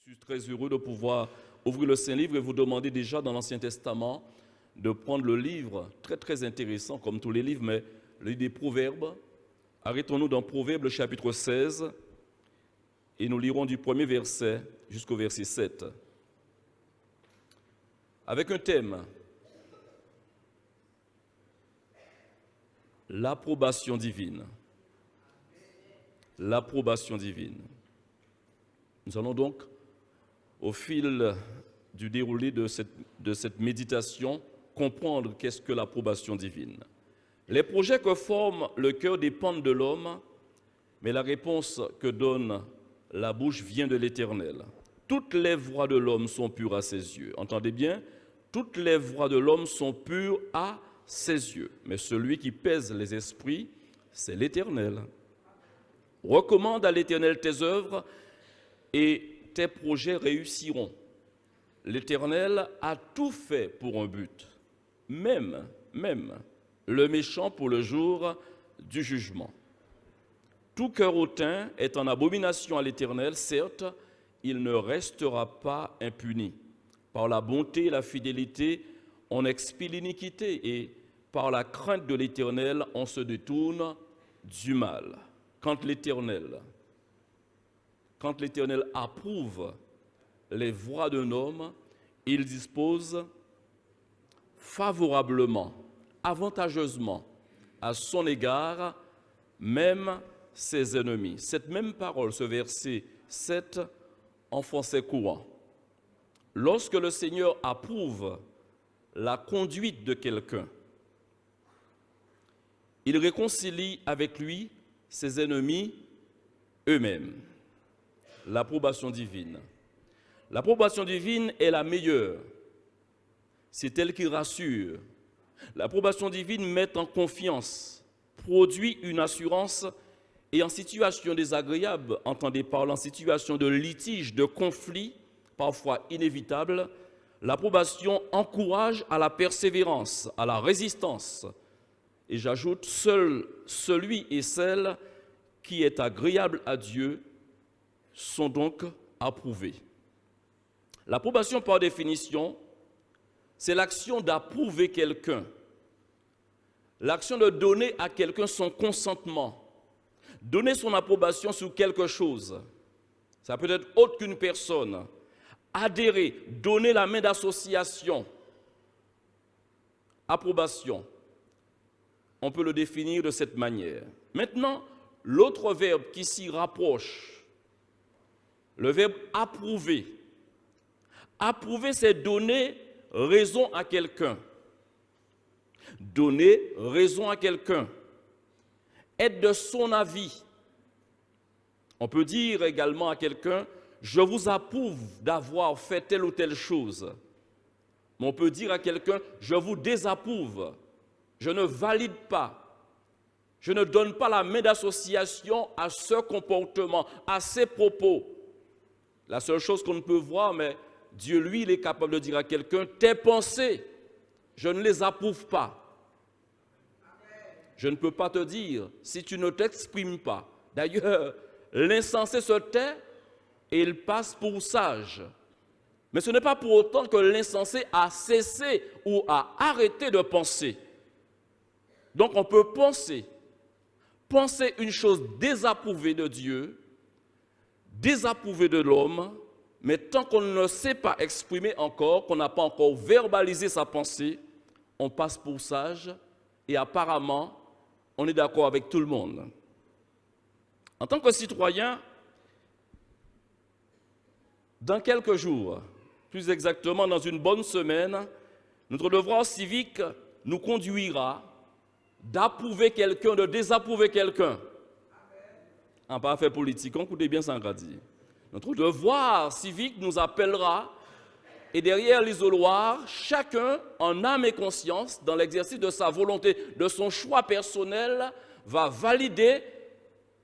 Je suis très heureux de pouvoir ouvrir le Saint-Livre et vous demander déjà dans l'Ancien Testament de prendre le livre, très intéressant comme tous les livres, mais le livre des Proverbes. Arrêtons-nous dans Proverbes, le chapitre 16, et nous lirons du premier verset jusqu'au verset 7. Avec un thème, l'approbation divine. L'approbation divine. Nous allons donc, au fil du déroulé de cette méditation, comprendre qu'est-ce que l'approbation divine. Les projets que forme le cœur dépendent de l'homme, mais la réponse que donne la bouche vient de l'Éternel. Toutes les voies de l'homme sont pures à ses yeux. Entendez bien, toutes les voies de l'homme sont pures à ses yeux. Mais celui qui pèse les esprits, c'est l'Éternel. Recommande à l'Éternel tes œuvres et tes projets réussiront. L'Éternel a tout fait pour un but, même le méchant pour le jour du jugement. Tout cœur hautain est en abomination à l'Éternel, certes, il ne restera pas impuni. Par la bonté et la fidélité, on expie l'iniquité et par la crainte de l'Éternel, on se détourne du mal. Quand l'Éternel approuve les voies d'un homme, il dispose favorablement, avantageusement à son égard, même ses ennemis. Cette même parole, ce verset 7, en français courant. Lorsque le Seigneur approuve la conduite de quelqu'un, il réconcilie avec lui ses ennemis eux-mêmes. L'approbation divine. L'approbation divine est la meilleure. C'est elle qui rassure. L'approbation divine met en confiance, produit une assurance et en situation désagréable, entendez par là, en situation de litige, de conflit, parfois inévitable, l'approbation encourage à la persévérance, à la résistance. Et j'ajoute, seul celui et celle qui est agréable à Dieu sont donc approuvés. L'approbation, par définition, c'est l'action d'approuver quelqu'un, l'action de donner à quelqu'un son consentement, donner son approbation sur quelque chose. Ça peut être autre qu'une personne. Adhérer, donner la main d'association. Approbation. On peut le définir de cette manière. Maintenant, l'autre verbe qui s'y rapproche, le verbe approuver. Approuver, c'est donner raison à quelqu'un. Donner raison à quelqu'un. Être de son avis. On peut dire également à quelqu'un, je vous approuve d'avoir fait telle ou telle chose. Mais on peut dire à quelqu'un, je vous désapprouve. Je ne valide pas. Je ne donne pas la main d'association à ce comportement, à ces propos. La seule chose qu'on ne peut voir, mais Dieu, lui, il est capable de dire à quelqu'un, tes pensées, je ne les approuve pas. Je ne peux pas te dire si tu ne t'exprimes pas. D'ailleurs, l'insensé se tait et il passe pour sage. Mais ce n'est pas pour autant que l'insensé a cessé ou a arrêté de penser. Donc on peut penser une chose désapprouvée de Dieu, désapprouvée de l'homme, mais tant qu'on ne sait pas exprimer encore, qu'on n'a pas encore verbalisé sa pensée, on passe pour sage et apparemment, on est d'accord avec tout le monde. En tant que citoyen, dans quelques jours, plus exactement dans une bonne semaine, notre devoir civique nous conduira d'approuver quelqu'un, de désapprouver quelqu'un. En parfait politique, écoutez bien ça, dit. Notre devoir civique nous appellera, et derrière l'isoloir, chacun, en âme et conscience, dans l'exercice de sa volonté, de son choix personnel, va valider,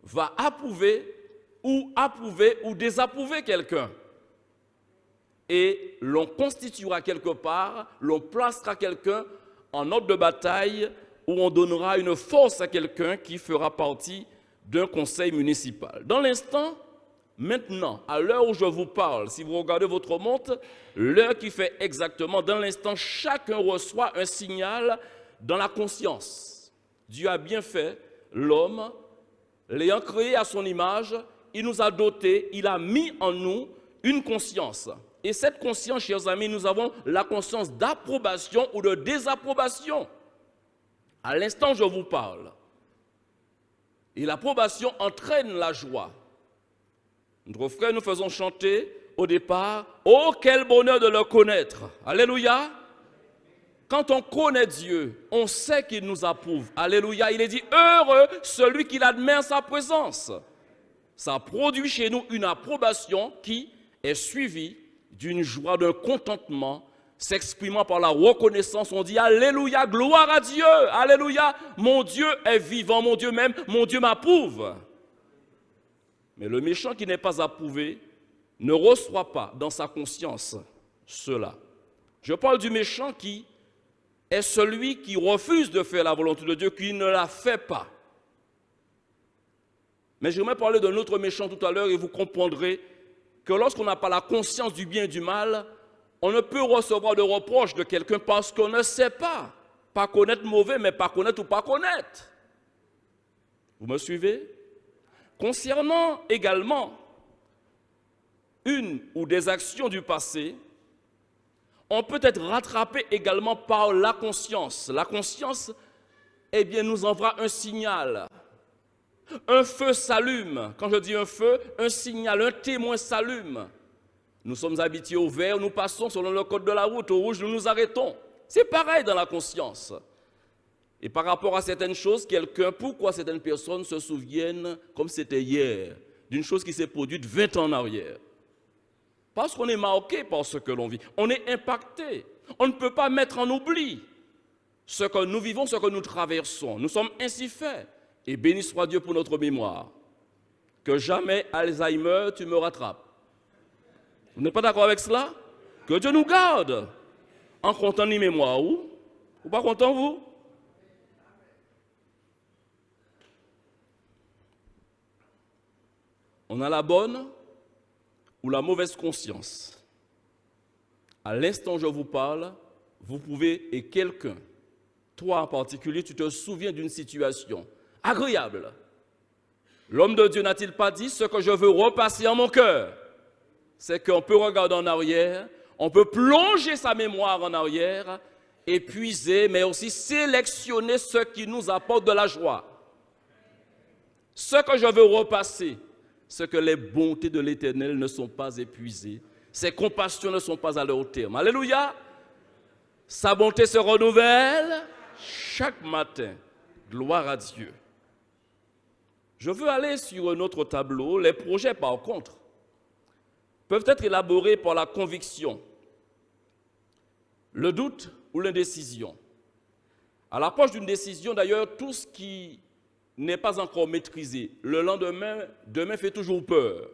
va approuver ou désapprouver quelqu'un. Et l'on constituera quelque part, l'on placera quelqu'un en ordre de bataille où on donnera une force à quelqu'un qui fera partie d'un conseil municipal. Dans l'instant, maintenant, à l'heure où je vous parle, si vous regardez votre montre, l'heure qui fait exactement, dans l'instant, chacun reçoit un signal dans la conscience. Dieu a bien fait l'homme, l'ayant créé à son image, il nous a dotés, il a mis en nous une conscience. Et cette conscience, chers amis, nous avons la conscience d'approbation ou de désapprobation. À l'instant où je vous parle. Et l'approbation entraîne la joie. Notre frère, nous faisons chanter au départ, « Oh, quel bonheur de le connaître !» Alléluia. Quand on connaît Dieu, on sait qu'il nous approuve. Alléluia. Il est dit, « Heureux celui qui l'admet en sa présence !» Ça produit chez nous une approbation qui est suivie d'une joie, d'un contentement, s'exprimant par la reconnaissance. On dit, « Alléluia, gloire à Dieu !» Alléluia, mon Dieu est vivant, mon Dieu m'aime, mon Dieu m'approuve. Mais le méchant qui n'est pas approuvé ne reçoit pas dans sa conscience cela. Je parle du méchant qui est celui qui refuse de faire la volonté de Dieu, qui ne la fait pas. Mais j'aimerais parler d'un autre méchant tout à l'heure et vous comprendrez que lorsqu'on n'a pas la conscience du bien et du mal, on ne peut recevoir de reproches de quelqu'un parce qu'on ne sait pas. Pas connaître mauvais, mais pas connaître ou pas connaître. Vous me suivez? Concernant également une ou des actions du passé, on peut être rattrapé également par la conscience. La conscience, eh bien, nous envoie un signal. Un feu s'allume. Quand je dis un feu, un signal, un témoin s'allume. Nous sommes habitués au vert, nous passons selon le code de la route, au rouge, nous nous arrêtons. C'est pareil dans la conscience. Et par rapport à certaines choses, pourquoi certaines personnes se souviennent, comme c'était hier, d'une chose qui s'est produite 20 ans en arrière? Parce qu'on est marqué par ce que l'on vit. On est impacté. On ne peut pas mettre en oubli ce que nous vivons, ce que nous traversons. Nous sommes ainsi faits. Et béni soit Dieu pour notre mémoire. Que jamais Alzheimer, tu me rattrapes. Vous n'êtes pas d'accord avec cela? Que Dieu nous garde. En comptant ni mémoire, ou pas content, vous? On a la bonne ou la mauvaise conscience. À l'instant où je vous parle, vous pouvez, et quelqu'un, toi en particulier, tu te souviens d'une situation agréable. L'homme de Dieu n'a-t-il pas dit ce que je veux repasser en mon cœur? C'est qu'on peut regarder en arrière, on peut plonger sa mémoire en arrière, épuiser, mais aussi sélectionner ce qui nous apporte de la joie. Ce que je veux repasser, c'est que les bontés de l'Éternel ne sont pas épuisées, ses compassions ne sont pas à leur terme. Alléluia! Sa bonté se renouvelle chaque matin. Gloire à Dieu. Je veux aller sur un autre tableau. Les projets, par contre, peuvent être élaborés par la conviction, le doute ou l'indécision. À l'approche d'une décision, d'ailleurs, tout ce qui n'est pas encore maîtrisé, le lendemain, demain fait toujours peur.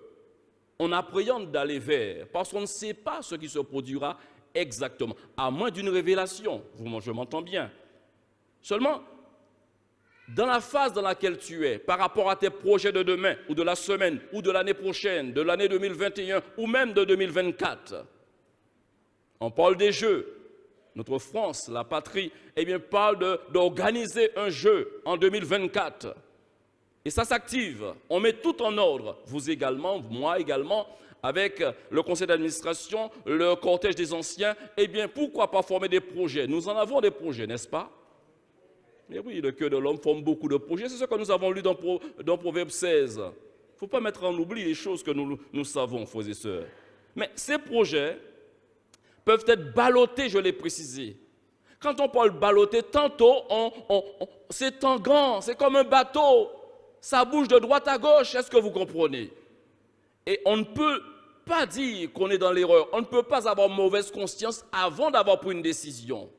On appréhende d'aller vers, parce qu'on ne sait pas ce qui se produira exactement, à moins d'une révélation. Je m'entends bien. Seulement, dans la phase dans laquelle tu es, par rapport à tes projets de demain, ou de la semaine, ou de l'année prochaine, de l'année 2021, ou même de 2024, on parle des Jeux. Notre France, la patrie, eh bien, parle d'organiser un jeu en 2024. Et ça s'active. On met tout en ordre. Vous également, moi également, avec le conseil d'administration, le cortège des anciens. Eh bien, pourquoi pas former des projets? Nous en avons des projets, n'est-ce pas? Mais oui, le cœur de l'homme forme beaucoup de projets. C'est ce que nous avons lu dans Proverbe 16. Il ne faut pas mettre en oubli les choses que nous savons, frères et sœurs. Mais ces projets peuvent être ballottés, je l'ai précisé. Quand on parle balloter, tantôt, c'est en grand, c'est comme un bateau. Ça bouge de droite à gauche, est-ce que vous comprenez? Et on ne peut pas dire qu'on est dans l'erreur. On ne peut pas avoir mauvaise conscience avant d'avoir pris une décision.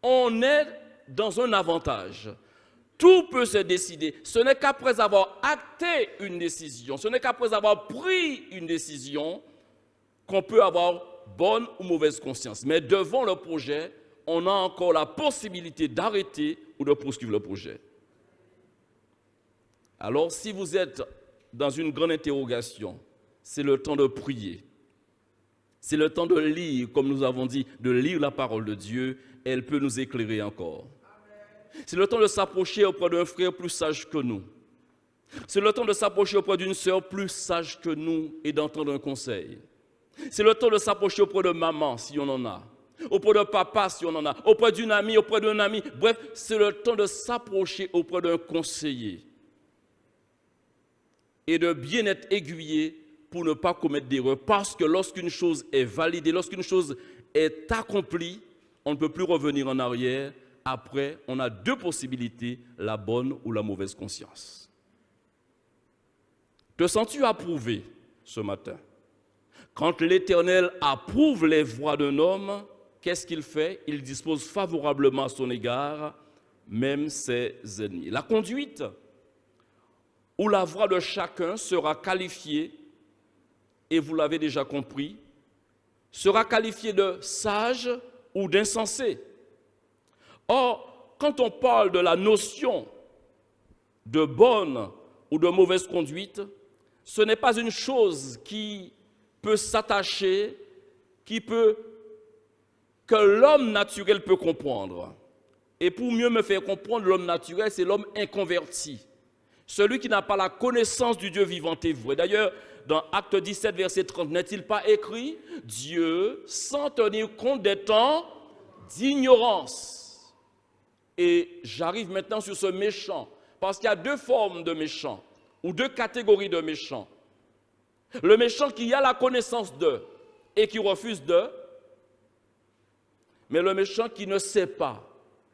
On est dans un avantage. Tout peut se décider. Ce n'est qu'après avoir acté une décision, ce n'est qu'après avoir pris une décision qu'on peut avoir bonne ou mauvaise conscience. Mais devant le projet, on a encore la possibilité d'arrêter ou de poursuivre le projet. Alors, si vous êtes dans une grande interrogation, c'est le temps de prier. C'est le temps de lire, comme nous avons dit, de lire la parole de Dieu. Elle peut nous éclairer encore. C'est le temps de s'approcher auprès d'un frère plus sage que nous. C'est le temps de s'approcher auprès d'une sœur plus sage que nous et d'entendre un conseil. C'est le temps de s'approcher auprès de maman, si on en a. Auprès de papa, si on en a. Auprès d'une amie, auprès d'un ami. Bref, c'est le temps de s'approcher auprès d'un conseiller. Et de bien être aiguillé pour ne pas commettre d'erreur. Parce que lorsqu'une chose est validée, lorsqu'une chose est accomplie, on ne peut plus revenir en arrière. Après, on a deux possibilités, la bonne ou la mauvaise conscience. Te sens-tu approuvé ce matin? Quand l'Éternel approuve les voies d'un homme, qu'est-ce qu'il fait? Il dispose favorablement à son égard, même ses ennemis. La conduite ou la voie de chacun sera qualifiée, et vous l'avez déjà compris, sera qualifiée de sage ou d'insensé. Or, quand on parle de la notion de bonne ou de mauvaise conduite, ce n'est pas une chose qui peut s'attacher, que l'homme naturel peut comprendre. Et pour mieux me faire comprendre, l'homme naturel, c'est l'homme inconverti. Celui qui n'a pas la connaissance du Dieu vivant et vrai. D'ailleurs, dans Acte 17, verset 30, n'est-il pas écrit « Dieu, sans tenir compte des temps d'ignorance ». Et j'arrive maintenant sur ce méchant, parce qu'il y a deux formes de méchants, ou deux catégories de méchants. Le méchant qui a la connaissance d'eux et qui refuse d'eux, mais le méchant qui ne sait pas,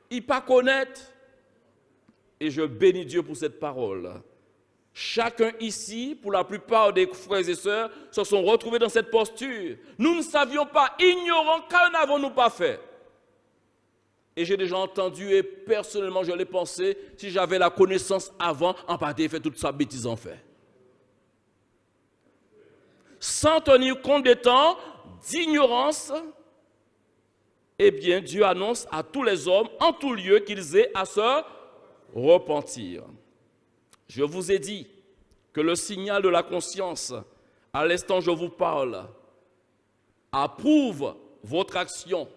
il pas connaître. Et je bénis Dieu pour cette parole. Chacun ici, pour la plupart des frères et sœurs, se sont retrouvés dans cette posture. Nous ne savions pas, ignorants, qu'en avons-nous pas fait? Et j'ai déjà entendu, et personnellement je l'ai pensé, si j'avais la connaissance avant, en partie fait toute sa bêtise en fait. Sans tenir compte des temps d'ignorance, eh bien Dieu annonce à tous les hommes, en tout lieu, qu'ils aient à se repentir. Je vous ai dit que le signal de la conscience, à l'instant où je vous parle, approuve votre action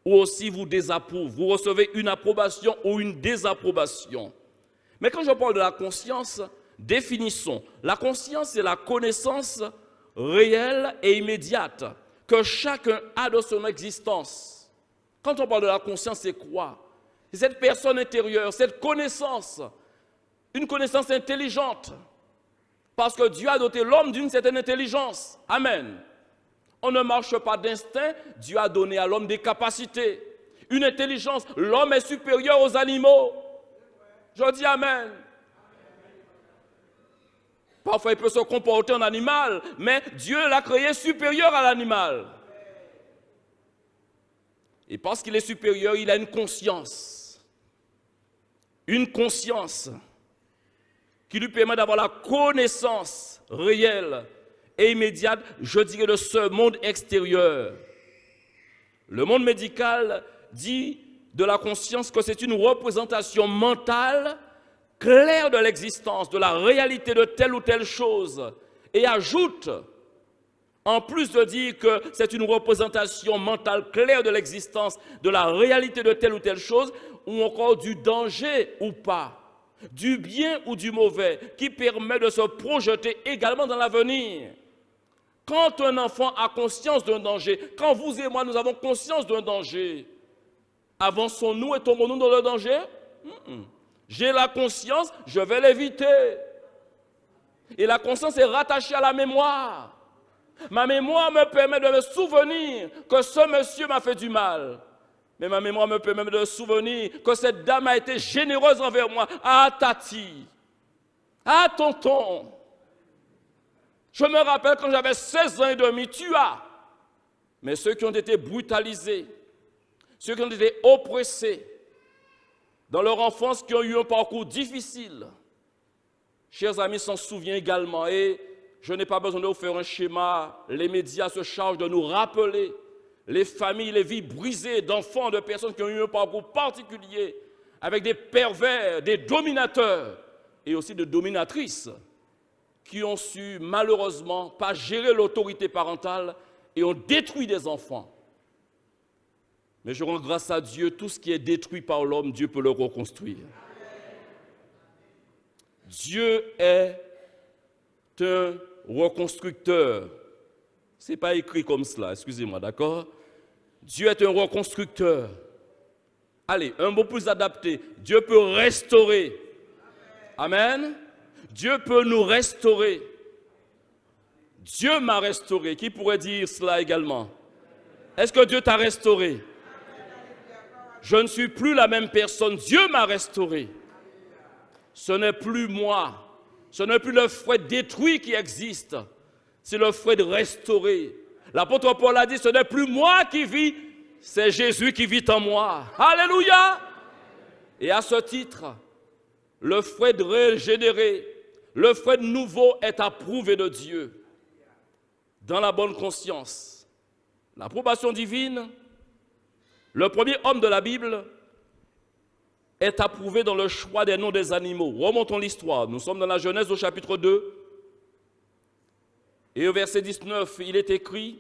ou aussi vous désapprouve. Vous recevez une approbation ou une désapprobation. Mais quand je parle de la conscience, définissons. La conscience, c'est la connaissance réelle et immédiate que chacun a de son existence. Quand on parle de la conscience, c'est quoi? C'est cette personne intérieure, cette connaissance, une connaissance intelligente. Parce que Dieu a doté l'homme d'une certaine intelligence. Amen. On ne marche pas d'instinct, Dieu a donné à l'homme des capacités, une intelligence. L'homme est supérieur aux animaux. Je dis amen. Parfois, il peut se comporter en animal, mais Dieu l'a créé supérieur à l'animal. Et parce qu'il est supérieur, il a une conscience. Une conscience qui lui permet d'avoir la connaissance réelle et immédiate, je dirais, de ce monde extérieur. Le monde médical dit de la conscience que c'est une représentation mentale claire de l'existence, de la réalité de telle ou telle chose, et ajoute, en plus de dire que c'est une représentation mentale claire de l'existence, de la réalité de telle ou telle chose, ou encore du danger ou pas, du bien ou du mauvais, qui permet de se projeter également dans l'avenir. Quand un enfant a conscience d'un danger, quand vous et moi nous avons conscience d'un danger, avançons-nous et tombons-nous dans le danger? J'ai la conscience, je vais l'éviter. Et la conscience est rattachée à la mémoire. Ma mémoire me permet de me souvenir que ce monsieur m'a fait du mal. Mais ma mémoire me permet de me souvenir que cette dame a été généreuse envers moi. Ah, Tati. Ah, tonton. Je me rappelle quand j'avais 16 ans et demi, tu as. Mais ceux qui ont été brutalisés, ceux qui ont été oppressés dans leur enfance, qui ont eu un parcours difficile, chers amis, s'en souviennent également. Et je n'ai pas besoin de vous faire un schéma. Les médias se chargent de nous rappeler les familles, les vies brisées d'enfants, de personnes qui ont eu un parcours particulier, avec des pervers, des dominateurs et aussi de dominatrices. qui ont su malheureusement pas gérer l'autorité parentale et ont détruit des enfants. Mais je rends grâce à Dieu, tout ce qui est détruit par l'homme, Dieu peut le reconstruire. Dieu est un reconstructeur. Ce n'est pas écrit comme cela, excusez-moi, d'accord? Dieu est un reconstructeur. Allez, un mot plus adapté. Dieu peut restaurer. Amen. Dieu peut nous restaurer. Dieu m'a restauré. Qui pourrait dire cela également? Est-ce que Dieu t'a restauré? Je ne suis plus la même personne. Dieu m'a restauré. Ce n'est plus moi. Ce n'est plus le fruit détruit qui existe. C'est le fruit restauré. L'apôtre Paul a dit, ce n'est plus moi qui vis, c'est Jésus qui vit en moi. Alléluia! Et à ce titre, le fruit régénéré, le fruit nouveau est approuvé de Dieu. Dans la bonne conscience. L'approbation divine, le premier homme de la Bible est approuvé dans le choix des noms des animaux. Remontons l'histoire. Nous sommes dans la Genèse au chapitre 2. Et au verset 19, il est écrit,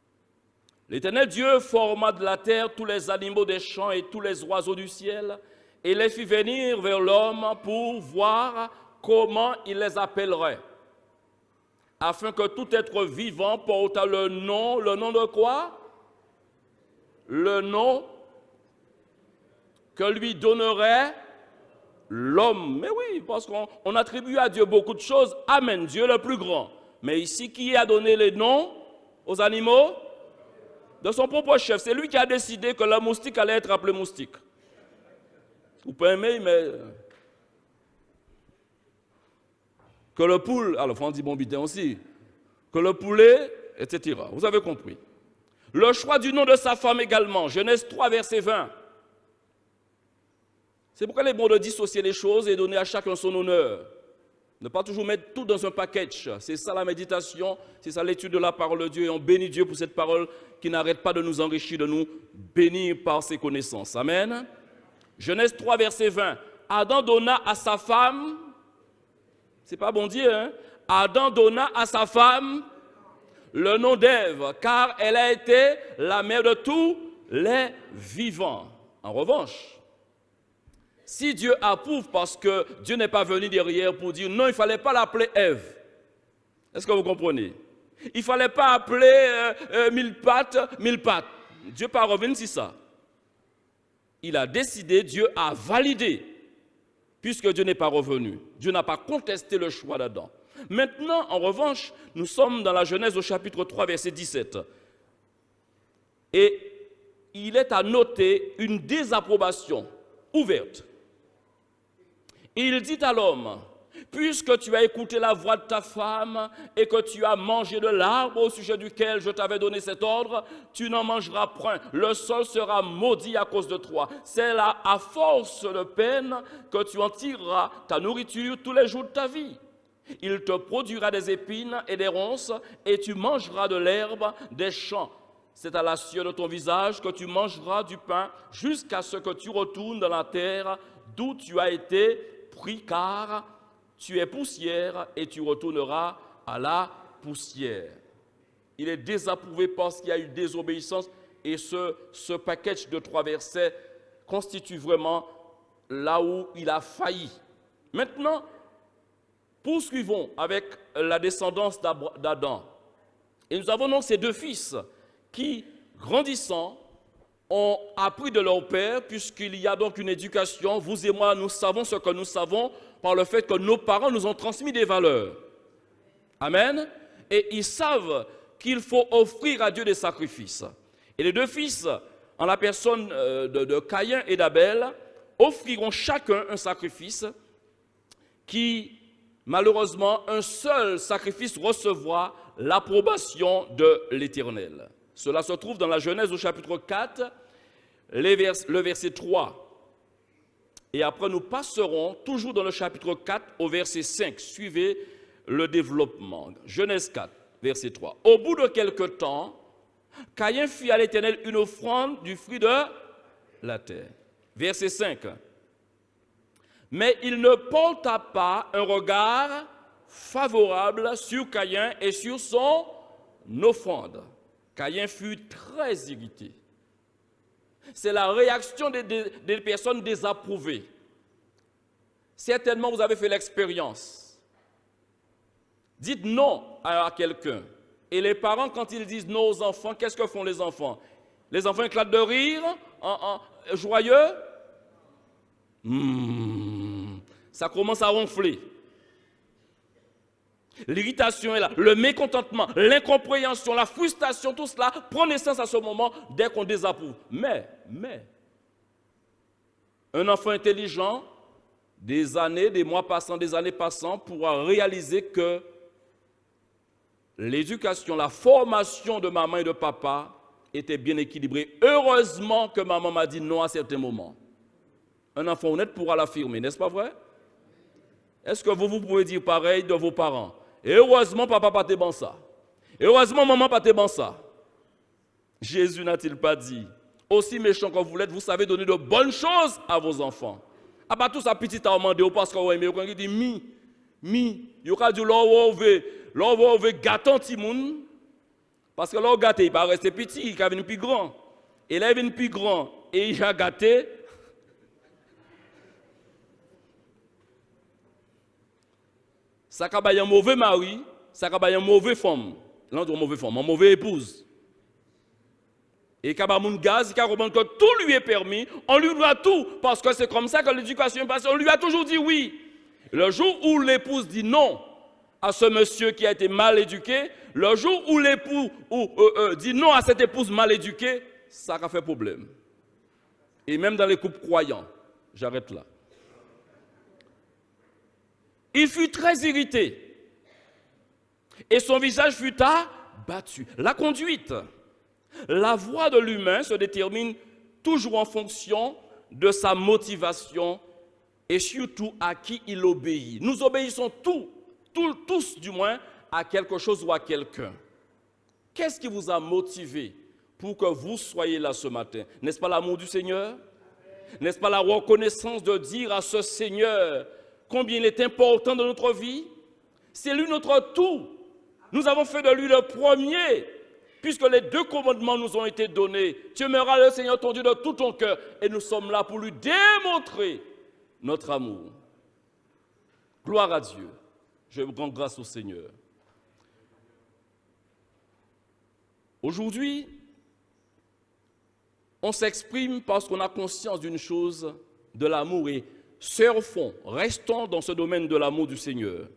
« L'Éternel Dieu forma de la terre tous les animaux des champs et tous les oiseaux du ciel, et les fit venir vers l'homme pour voir comment il les appellerait, afin que tout être vivant porte le nom de quoi? Le nom que lui donnerait l'homme. » Mais oui, parce qu'on attribue à Dieu beaucoup de choses. Amen, Dieu le plus grand. Mais ici, qui a donné les noms aux animaux? De son propre chef. C'est lui qui a décidé que le moustique allait être appelé moustique. Vous pouvez aimer, mais... Que le poule, alors on dit bon bitin aussi, que le poulet, etc. Vous avez compris. Le choix du nom de sa femme également. Genèse 3, verset 20. C'est pourquoi il est bon de dissocier les choses et donner à chacun son honneur. Ne pas toujours mettre tout dans un package. C'est ça la méditation, c'est ça l'étude de la parole de Dieu. Et on bénit Dieu pour cette parole qui n'arrête pas de nous enrichir, de nous bénir par ses connaissances. Amen. Genèse 3, verset 20. Adam donna à sa femme, c'est pas bon Dieu, hein? Adam donna à sa femme le nom d'Ève, car elle a été la mère de tous les vivants. En revanche, si Dieu approuve parce que Dieu n'est pas venu derrière pour dire non, il ne fallait pas l'appeler Ève. Est-ce que vous comprenez? Il ne fallait pas appeler mille pattes. Dieu n'est pas revenu sur ça. Il a décidé, Dieu a validé, puisque Dieu n'est pas revenu. Dieu n'a pas contesté le choix d'Adam. Maintenant, en revanche, nous sommes dans la Genèse au chapitre 3, verset 17. Et il est à noter une désapprobation ouverte. Il dit à l'homme, puisque tu as écouté la voix de ta femme et que tu as mangé de l'arbre au sujet duquel je t'avais donné cet ordre, tu n'en mangeras point. Le sol sera maudit à cause de toi. C'est là, à force de peine, que tu en tireras ta nourriture tous les jours de ta vie. Il te produira des épines et des ronces, et tu mangeras de l'herbe des champs. C'est à la sueur de ton visage que tu mangeras du pain jusqu'à ce que tu retournes dans la terre d'où tu as été pris, car tu es poussière et tu retourneras à la poussière. Il est désapprouvé parce qu'il y a eu désobéissance et ce package de 3 versets constitue vraiment là où il a failli. Maintenant, poursuivons avec la descendance d'Adam. Et nous avons donc ces 2 fils qui, grandissant, ont appris de leur père, puisqu'il y a donc une éducation. Vous et moi, nous savons ce que nous savons par le fait que nos parents nous ont transmis des valeurs. Amen. Et ils savent qu'il faut offrir à Dieu des sacrifices. Et les 2 fils, en la personne de Caïn et d'Abel, offriront chacun un sacrifice qui, malheureusement, un seul sacrifice recevra l'approbation de l'Éternel. Cela se trouve dans la Genèse au chapitre 4, le verset 3. Et après, nous passerons toujours dans le chapitre 4 au verset 5. Suivez le développement. Genèse 4, verset 3. Au bout de quelque temps, Caïn fit à l'Éternel une offrande du fruit de la terre. Verset 5. Mais il ne porta pas un regard favorable sur Caïn et sur son offrande. Caïn fut très irrité. C'est la réaction des personnes désapprouvées. Certainement, vous avez fait l'expérience. Dites non à quelqu'un. Et les parents, quand ils disent non aux enfants, qu'est-ce que font les enfants? Les enfants éclatent de rire, joyeux. Ça commence à ronfler. L'irritation est là, le mécontentement, l'incompréhension, la frustration, tout cela prend naissance à ce moment dès qu'on désapprouve. Mais, un enfant intelligent, des années, des mois passant, des années passant, pourra réaliser que l'éducation, la formation de maman et de papa était bien équilibrée. Heureusement que maman m'a dit non à certains moments. Un enfant honnête pourra l'affirmer, n'est-ce pas vrai? Est-ce que vous pouvez dire pareil de vos parents? Et heureusement, papa pas t'es bon ça. Et heureusement, maman pas t'es bon ça. Jésus n'a-t-il pas dit, aussi méchant que vous l'êtes, vous savez donner de bonnes choses à vos enfants. Ah bah tout ça petit à demandé parce que vous aimez, vous dit mi, vous avez dit l'on veut gâter un petit monde. Parce que l'on gâté, il pas rester petit, il va venir plus grand. Et là, il vient plus grand et il a gâté. Ça va être un mauvais mari, ça va être une mauvaise femme. Là, on dit une mauvaise femme, une mauvaise épouse. Et quand il y a un gaz, il comprend que tout lui est permis, on lui doit tout, parce que c'est comme ça que l'éducation est passée. On lui a toujours dit oui. Le jour où l'épouse dit non à ce monsieur qui a été mal éduqué, le jour où l'époux dit non à cette épouse mal éduquée, ça a fait problème. Et même dans les couples croyants, j'arrête là. Il fut très irrité et son visage fut abattu. La conduite, la voie de l'humain se détermine toujours en fonction de sa motivation et surtout à qui il obéit. Nous obéissons tous du moins, à quelque chose ou à quelqu'un. Qu'est-ce qui vous a motivé pour que vous soyez là ce matin? N'est-ce pas l'amour du Seigneur? N'est-ce pas la reconnaissance de dire à ce Seigneur combien il est important dans notre vie? C'est lui notre tout. Nous avons fait de lui le premier, puisque les deux commandements nous ont été donnés. Tu aimeras le Seigneur ton Dieu de tout ton cœur, et nous sommes là pour lui démontrer notre amour. Gloire à Dieu. Je rends grâce au Seigneur. Aujourd'hui, on s'exprime parce qu'on a conscience d'une chose, de l'amour, et surfons, restons dans ce domaine de l'amour du Seigneur.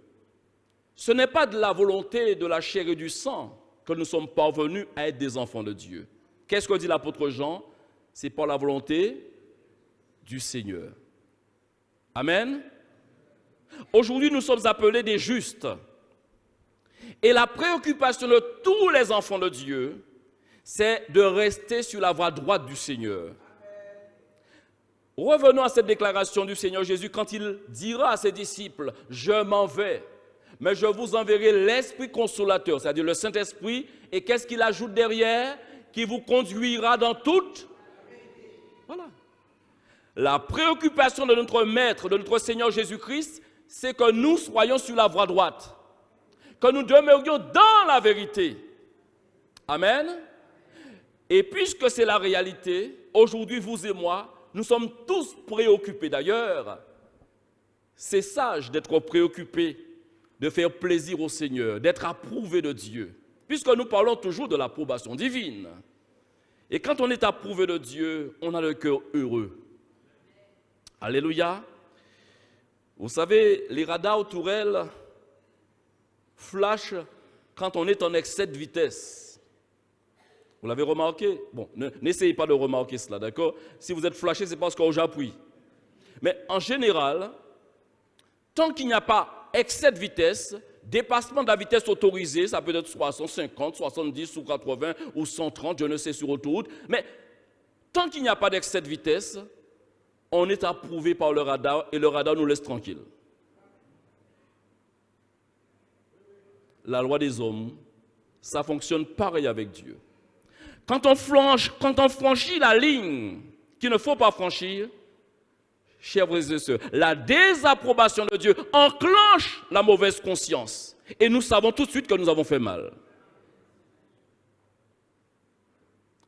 Ce n'est pas de la volonté de la chair et du sang que nous sommes parvenus à être des enfants de Dieu. Qu'est-ce que dit l'apôtre Jean? C'est par la volonté du Seigneur. Amen. Aujourd'hui, nous sommes appelés des justes. Et la préoccupation de tous les enfants de Dieu, c'est de rester sur la voie droite du Seigneur. Revenons à cette déclaration du Seigneur Jésus quand il dira à ses disciples, « Je m'en vais, mais je vous enverrai l'Esprit consolateur », c'est-à-dire le Saint-Esprit, et qu'est-ce qu'il ajoute derrière? Qui vous conduira dans toute. Voilà. La préoccupation de notre Maître, de notre Seigneur Jésus-Christ, c'est que nous soyons sur la voie droite, que nous demeurions dans la vérité. Amen. Et puisque c'est la réalité, aujourd'hui, vous et moi, nous sommes tous préoccupés. D'ailleurs, c'est sage d'être préoccupé, de faire plaisir au Seigneur, d'être approuvé de Dieu, puisque nous parlons toujours de l'approbation divine. Et quand on est approuvé de Dieu, on a le cœur heureux. Alléluia. Vous savez, les radars tourelles flashent quand on est en excès de vitesse. Vous l'avez remarqué? Bon, n'essayez pas de remarquer cela, d'accord? Si vous êtes flashé, c'est parce que j'appuie. Mais en général, tant qu'il n'y a pas excès de vitesse, dépassement de la vitesse autorisée, ça peut être 60, 50, 70 ou 80 ou 130, je ne sais, sur autoroute. Mais tant qu'il n'y a pas d'excès de vitesse, on est approuvé par le radar et le radar nous laisse tranquilles. La loi des hommes, ça fonctionne pareil avec Dieu. Quand on franchit la ligne qu'il ne faut pas franchir, chers frères et sœurs, la désapprobation de Dieu enclenche la mauvaise conscience. Et nous savons tout de suite que nous avons fait mal.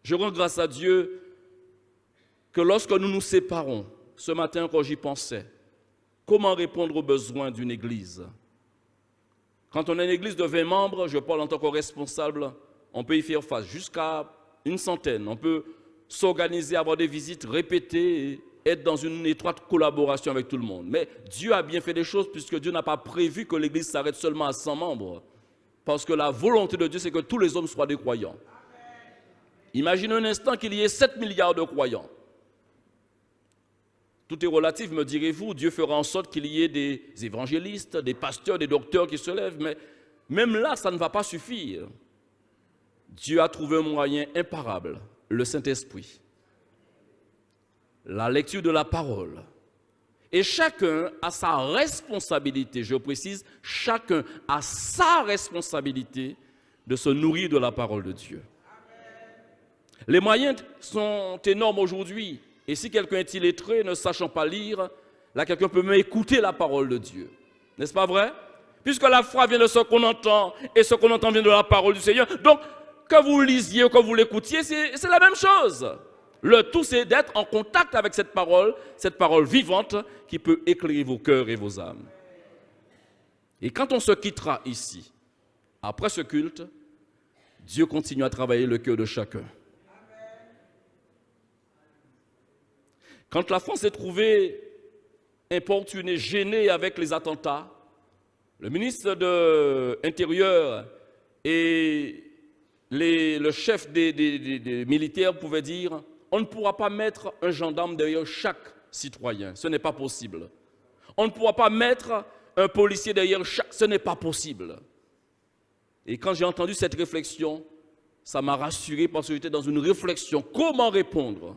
Je rends grâce à Dieu que lorsque nous nous séparons, ce matin quand j'y pensais, comment répondre aux besoins d'une église? Quand on a une église de 20 membres, je parle en tant que responsable, on peut y faire face jusqu'à une centaine. On peut s'organiser, avoir des visites répétées, être dans une étroite collaboration avec tout le monde. Mais Dieu a bien fait des choses puisque Dieu n'a pas prévu que l'église s'arrête seulement à 100 membres. Parce que la volonté de Dieu, c'est que tous les hommes soient des croyants. Imaginez un instant qu'il y ait 7 milliards de croyants. Tout est relatif, me direz-vous. Dieu fera en sorte qu'il y ait des évangélistes, des pasteurs, des docteurs qui se lèvent. Mais même là, ça ne va pas suffire. Dieu a trouvé un moyen imparable, le Saint-Esprit. La lecture de la parole. Et chacun a sa responsabilité, je précise, chacun a sa responsabilité de se nourrir de la parole de Dieu. Les moyens sont énormes aujourd'hui. Et si quelqu'un est illettré, ne sachant pas lire, là quelqu'un peut même écouter la parole de Dieu. N'est-ce pas vrai? Puisque la foi vient de ce qu'on entend, et ce qu'on entend vient de la parole du Seigneur. Donc, que vous lisiez ou que vous l'écoutiez, c'est la même chose. Le tout, c'est d'être en contact avec cette parole vivante qui peut éclairer vos cœurs et vos âmes. Et quand on se quittera ici, après ce culte, Dieu continue à travailler le cœur de chacun. Quand la France s'est trouvée importunée, gênée avec les attentats, le ministre de l'Intérieur et le chef des militaires pouvaient dire « On ne pourra pas mettre un gendarme derrière chaque citoyen, ce n'est pas possible. On ne pourra pas mettre un policier derrière chaque, ce n'est pas possible. » Et quand j'ai entendu cette réflexion, ça m'a rassuré parce que j'étais dans une réflexion. Comment répondre?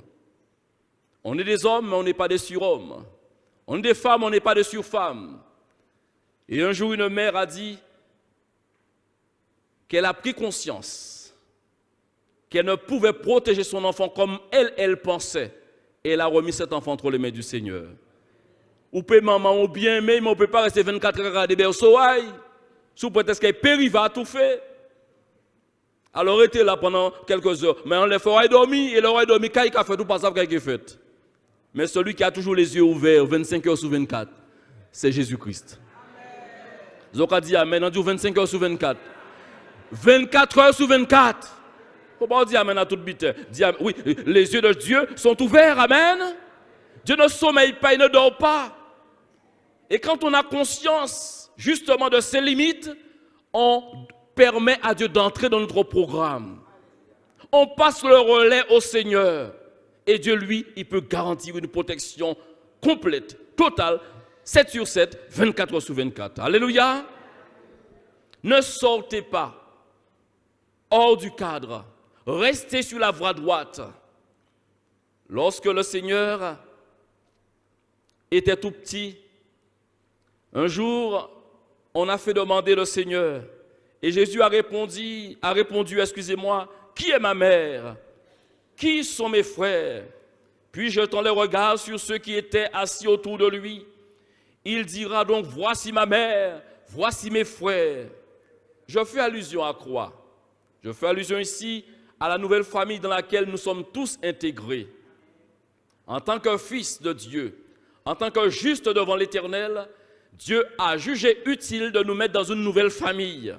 On est des hommes, mais on n'est pas des surhommes. On est des femmes, on n'est pas des surfemmes. Et un jour, une mère a dit qu'elle a pris conscience qu'elle ne pouvait protéger son enfant comme elle pensait. Et elle a remis cet enfant entre les mains du Seigneur. Ou peut maman ou bien aimé, mais on ne peut pas rester 24 heures à des berceaux, sous prétexte qu'elle périt, va tout faire. Alors, elle était là pendant quelques heures. Mais on les fera dormir, et leur a dormi, quand il a fait tout, pas ça qu'il a fait. Mais celui qui a toujours les yeux ouverts, 25 heures sur 24, c'est Jésus-Christ. Donc, on dit Amen, on dit 25 heures sur 24. 24 heures sur 24. Il ne faut pas dire Amen à toute bite. Oui, les yeux de Dieu sont ouverts, Amen. Dieu ne sommeille pas, il ne dort pas. Et quand on a conscience, justement, de ses limites, on permet à Dieu d'entrer dans notre programme. On passe le relais au Seigneur. Et Dieu, lui, il peut garantir une protection complète, totale, 7 sur 7, 24 heures sur 24. Alléluia. Ne sortez pas hors du cadre. Restez sur la voie droite. Lorsque le Seigneur était tout petit, un jour, on a fait demander le Seigneur. Et Jésus a répondu, qui est ma mère? Qui sont mes frères? Puis jetant les regards sur ceux qui étaient assis autour de lui, il dira donc, voici ma mère, voici mes frères. Je fais allusion à quoi? Je fais allusion ici à la nouvelle famille dans laquelle nous sommes tous intégrés. En tant que fils de Dieu, en tant que juste devant l'Éternel, Dieu a jugé utile de nous mettre dans une nouvelle famille.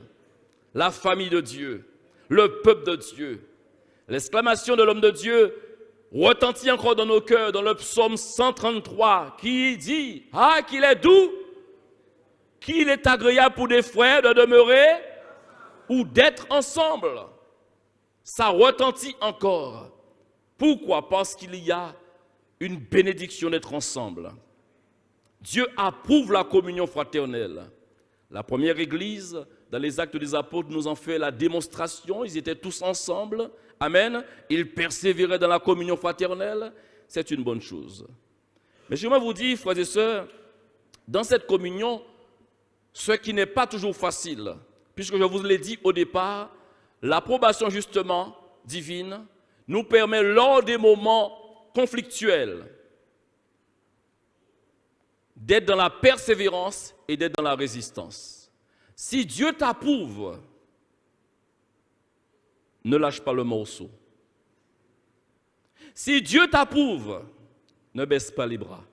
La famille de Dieu, le peuple de Dieu. L'exclamation de l'homme de Dieu retentit encore dans nos cœurs, dans le psaume 133, qui dit « Ah, qu'il est doux, qu'il est agréable pour des frères de demeurer ou d'être ensemble. » Ça retentit encore. Pourquoi? Parce qu'il y a une bénédiction d'être ensemble. Dieu approuve la communion fraternelle. La première église, dans les Actes des Apôtres, nous en fait la démonstration. Ils étaient tous ensemble. Amen. Ils persévéraient dans la communion fraternelle. C'est une bonne chose. Mais je vais vous dire, frères et sœurs, dans cette communion, ce qui n'est pas toujours facile, puisque je vous l'ai dit au départ, l'approbation justement divine nous permet lors des moments conflictuels d'être dans la persévérance et d'être dans la résistance. Si Dieu t'approuve, ne lâche pas le morceau. Si Dieu t'approuve, ne baisse pas les bras.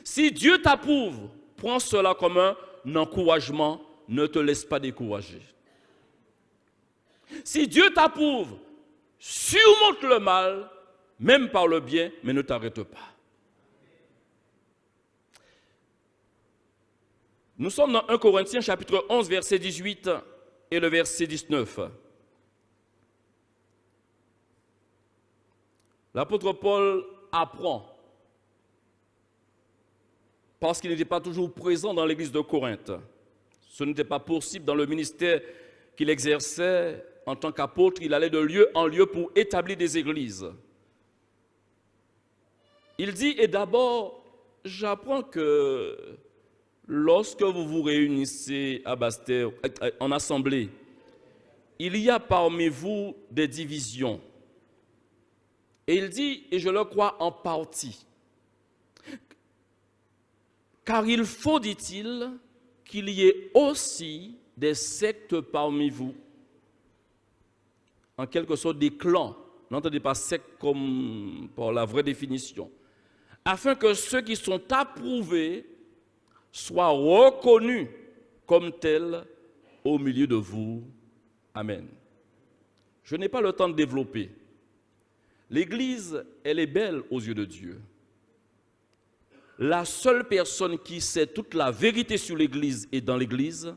Si Dieu t'approuve, prends cela comme un encouragement, ne te laisse pas décourager. Si Dieu t'approuve, surmonte le mal, même par le bien, mais ne t'arrête pas. Nous sommes dans 1 Corinthiens chapitre 11, verset 18 et le verset 19. L'apôtre Paul apprend, parce qu'il n'était pas toujours présent dans l'église de Corinthe. Ce n'était pas possible dans le ministère qu'il exerçait en tant qu'apôtre. Il allait de lieu en lieu pour établir des églises. Il dit, et d'abord, j'apprends que lorsque vous vous réunissez à Basse-Terre, en assemblée, il y a parmi vous des divisions. Et il dit, et je le crois en partie, car il faut, dit-il, qu'il y ait aussi des sectes parmi vous, en quelque sorte des clans, n'entendez pas secte comme par la vraie définition, afin que ceux qui sont approuvés soient reconnus comme tels au milieu de vous. Amen. Je n'ai pas le temps de développer. L'Église, elle est belle aux yeux de Dieu. La seule personne qui sait toute la vérité sur l'Église et dans l'Église,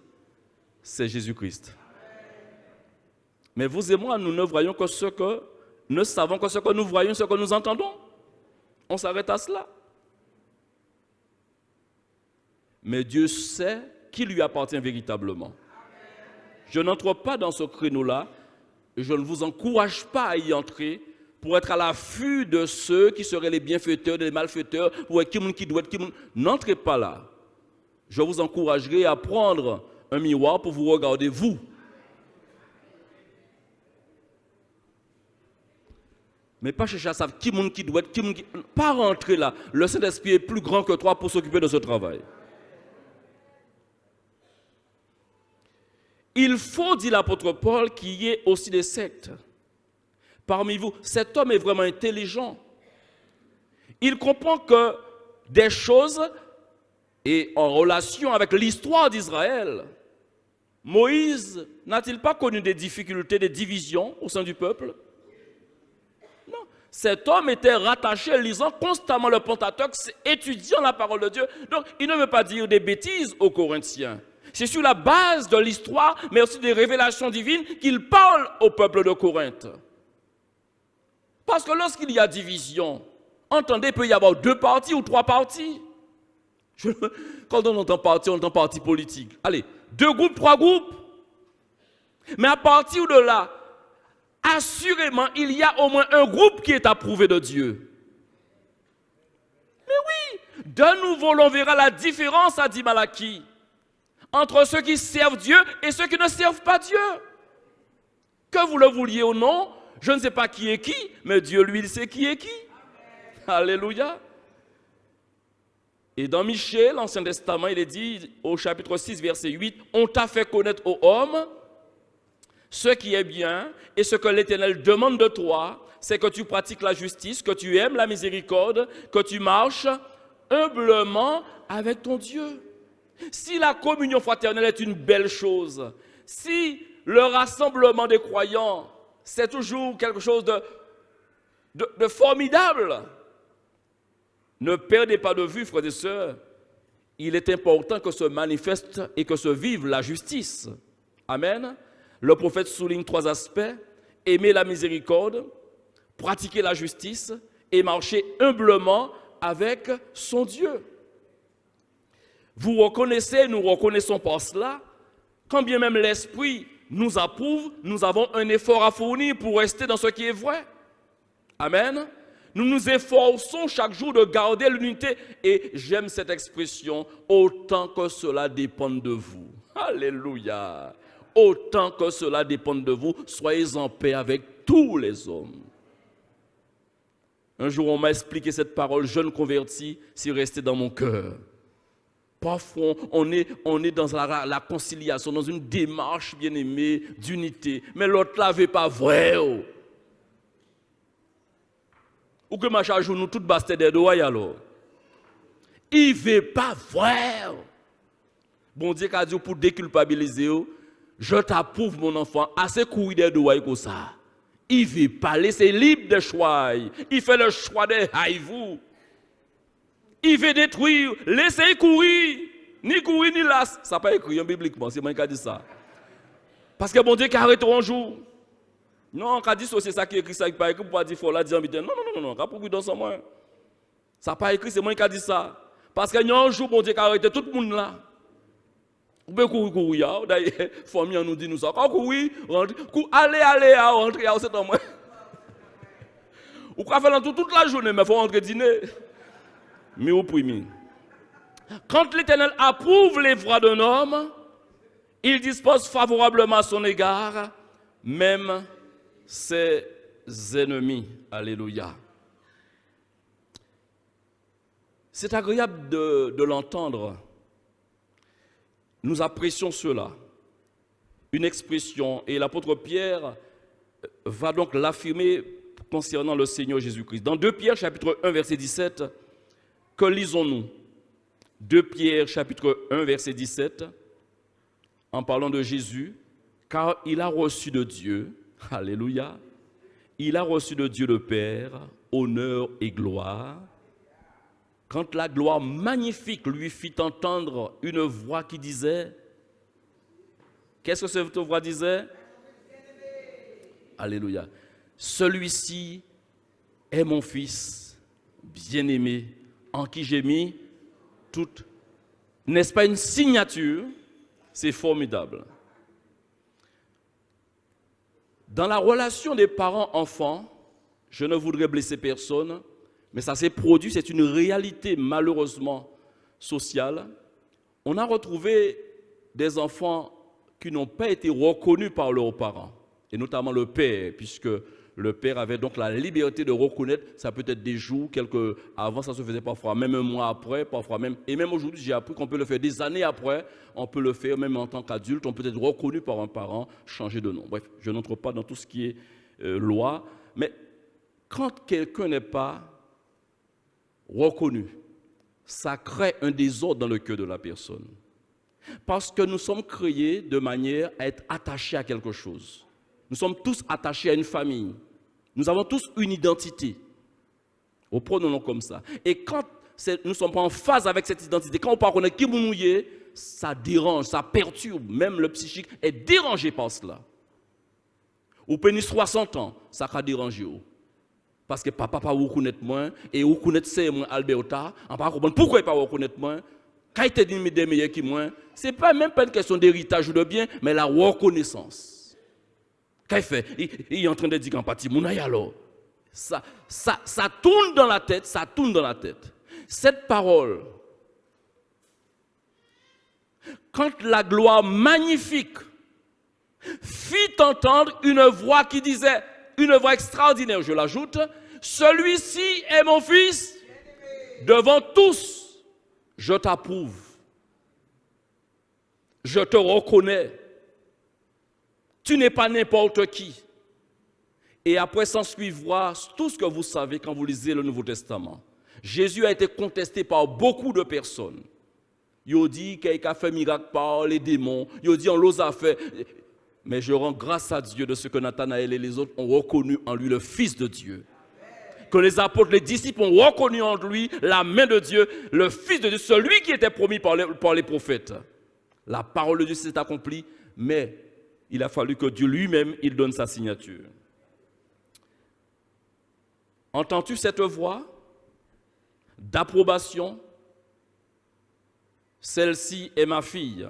c'est Jésus-Christ. Mais vous et moi, nous ne voyons que ce que nous savons, que ce que nous voyons, ce que nous entendons. On s'arrête à cela. Mais Dieu sait qui lui appartient véritablement. Je n'entre pas dans ce créneau-là et je ne vous encourage pas à y entrer pour être à l'affût de ceux qui seraient les bienfaiteurs, des malfaiteurs, pour être qui doit être qui. N'entrez pas là. Je vous encouragerai à prendre un miroir pour vous regarder vous. Mais pas chercher à savoir qui doit être, qui. Pas rentrer là. Le Saint-Esprit est plus grand que toi pour s'occuper de ce travail. Il faut, dit l'apôtre Paul, qu'il y ait aussi des sectes. Parmi vous, cet homme est vraiment intelligent. Il comprend que des choses, et en relation avec l'histoire d'Israël, Moïse n'a-t-il pas connu des difficultés, des divisions au sein du peuple? Non. Cet homme était rattaché, lisant constamment le Pentateuque, étudiant la parole de Dieu. Donc, il ne veut pas dire des bêtises aux Corinthiens. C'est sur la base de l'histoire, mais aussi des révélations divines, qu'il parle au peuple de Corinthe. Parce que lorsqu'il y a division, entendez, il peut y avoir 2 partis ou 3 partis. Quand on entend parti politique. Allez, 2 groupes, 3 groupes. Mais à partir de là, assurément, il y a au moins un groupe qui est approuvé de Dieu. Mais oui, de nouveau, l'on verra la différence, a dit Malachie, entre ceux qui servent Dieu et ceux qui ne servent pas Dieu. Que vous le vouliez ou non, je ne sais pas qui est qui, mais Dieu, lui, il sait qui est qui. Alléluia. Et dans Michée, l'Ancien Testament, il est dit au chapitre 6, verset 8, « On t'a fait connaître aux hommes ce qui est bien, et ce que l'Éternel demande de toi, c'est que tu pratiques la justice, que tu aimes la miséricorde, que tu marches humblement avec ton Dieu. » Si la communion fraternelle est une belle chose, si le rassemblement des croyants, c'est toujours quelque chose de formidable, ne perdez pas de vue, frères et sœurs, il est important que se manifeste et que se vive la justice. Amen. Le prophète souligne 3 aspects: aimer la miséricorde, pratiquer la justice et marcher humblement avec son Dieu. Vous reconnaissez, nous reconnaissons par cela, quand bien même l'Esprit nous approuve, nous avons un effort à fournir pour rester dans ce qui est vrai. Amen. Nous nous efforçons chaque jour de garder l'unité et j'aime cette expression, autant que cela dépende de vous. Alléluia. Autant que cela dépende de vous, soyez en paix avec tous les hommes. Un jour, on m'a expliqué cette parole, jeune converti, c'est resté dans mon cœur. Parfois, on est dans la conciliation, dans une démarche bien-aimée d'unité. Mais l'autre là veut pas vrai. Ou que ma charge nous toutes bastent des doigts alors. Il veut pas vrai. Bon Dieu a dit pour déculpabiliser, je t'approuve mon enfant, assez courir des doigts comme ça. Il veut pas laisser libre de choix. Il fait le choix de haï-vous. Il veut détruire, laissez courir. Ni courir ni las. Ça n'a pas écrit bibliquement, c'est moi qui ai dit ça. Parce que bon Dieu qui arrête un jour. Non, quand dit c'est ça qui est écrit, ça qui pas écrit pour pas dire faut la dire non, quand pour dans son moins. Ça n'a pas écrit, c'est moi qui ai dit ça. Parce qu'il y a un jour bon Dieu qui arrête tout le monde là. Vous pouvez courir, d'ailleurs, famille nous dit nous ça. Quand courir, allez, rentrer, c'est en moi. Vous pouvez faire toute la journée, mais il faut rentrer dîner. Mais au premier. Quand l'Éternel approuve les voies d'un homme, il dispose favorablement à son égard, même ses ennemis. Alléluia. C'est agréable de l'entendre. Nous apprécions cela. Une expression, et l'apôtre Pierre va donc l'affirmer concernant le Seigneur Jésus-Christ. Dans 2 Pierre, chapitre 1, verset 17, que lisons-nous? 2 Pierre, chapitre 1, verset 17, en parlant de Jésus, car il a reçu de Dieu, alléluia, il a reçu de Dieu le Père, honneur et gloire, quand la gloire magnifique lui fit entendre une voix qui disait, qu'est-ce que cette voix disait? Alléluia. Celui-ci est mon fils bien-aimé, en qui j'ai mis toute. N'est-ce pas une signature? C'est formidable. Dans la relation des parents-enfants, je ne voudrais blesser personne, mais ça s'est produit, c'est une réalité malheureusement sociale. On a retrouvé des enfants qui n'ont pas été reconnus par leurs parents, et notamment le père, puisque le père avait donc la liberté de reconnaître, ça peut être des jours, avant ça se faisait parfois, même un mois après, parfois même, et même aujourd'hui j'ai appris qu'on peut le faire des années après, on peut le faire même en tant qu'adulte, on peut être reconnu par un parent, changer de nom. Bref, je n'entre pas dans tout ce qui est loi, mais quand quelqu'un n'est pas reconnu, ça crée un désordre dans le cœur de la personne. Parce que nous sommes créés de manière à être attachés à quelque chose. Nous sommes tous attachés à une famille. Nous avons tous une identité. Prenons-le comme ça. Et quand nous ne sommes pas en phase avec cette identité, quand on parle qu'on est qui nous est, ça dérange, ça perturbe. Même le psychique est dérangé par cela. Ou pénis 60 ans, ça va déranger. Parce que papa ne va reconnaître moi, et vous connaissez moi Alberta, on ne va pas comprendre pourquoi il ne va pas reconnaître moi. Quand il te dit des meilleurs que moi, ce n'est pas même pas une question d'héritage ou de bien, mais la reconnaissance. Quand il fait, il est en train de dire qu'en partie, mon alors. Ça tourne dans la tête, ça tourne dans la tête. Cette parole, quand la gloire magnifique fit entendre une voix qui disait, une voix extraordinaire, je l'ajoute, celui-ci est mon fils, devant tous, je t'approuve, je te reconnais, tu n'es pas n'importe qui. Et après s'ensuivra tout ce que vous savez quand vous lisez le Nouveau Testament. Jésus a été contesté par beaucoup de personnes. Ils ont dit qu'il a fait miracle par les démons, ils ont dit on l'ose a fait. Mais je rends grâce à Dieu de ce que Nathanaël et les autres ont reconnu en lui le Fils de Dieu. Que les apôtres, les disciples ont reconnu en lui la main de Dieu, le Fils de Dieu, celui qui était promis par les prophètes. La parole de Dieu s'est accomplie, mais il a fallu que Dieu lui-même, il donne sa signature. Entends-tu cette voix d'approbation? Celle-ci est ma fille,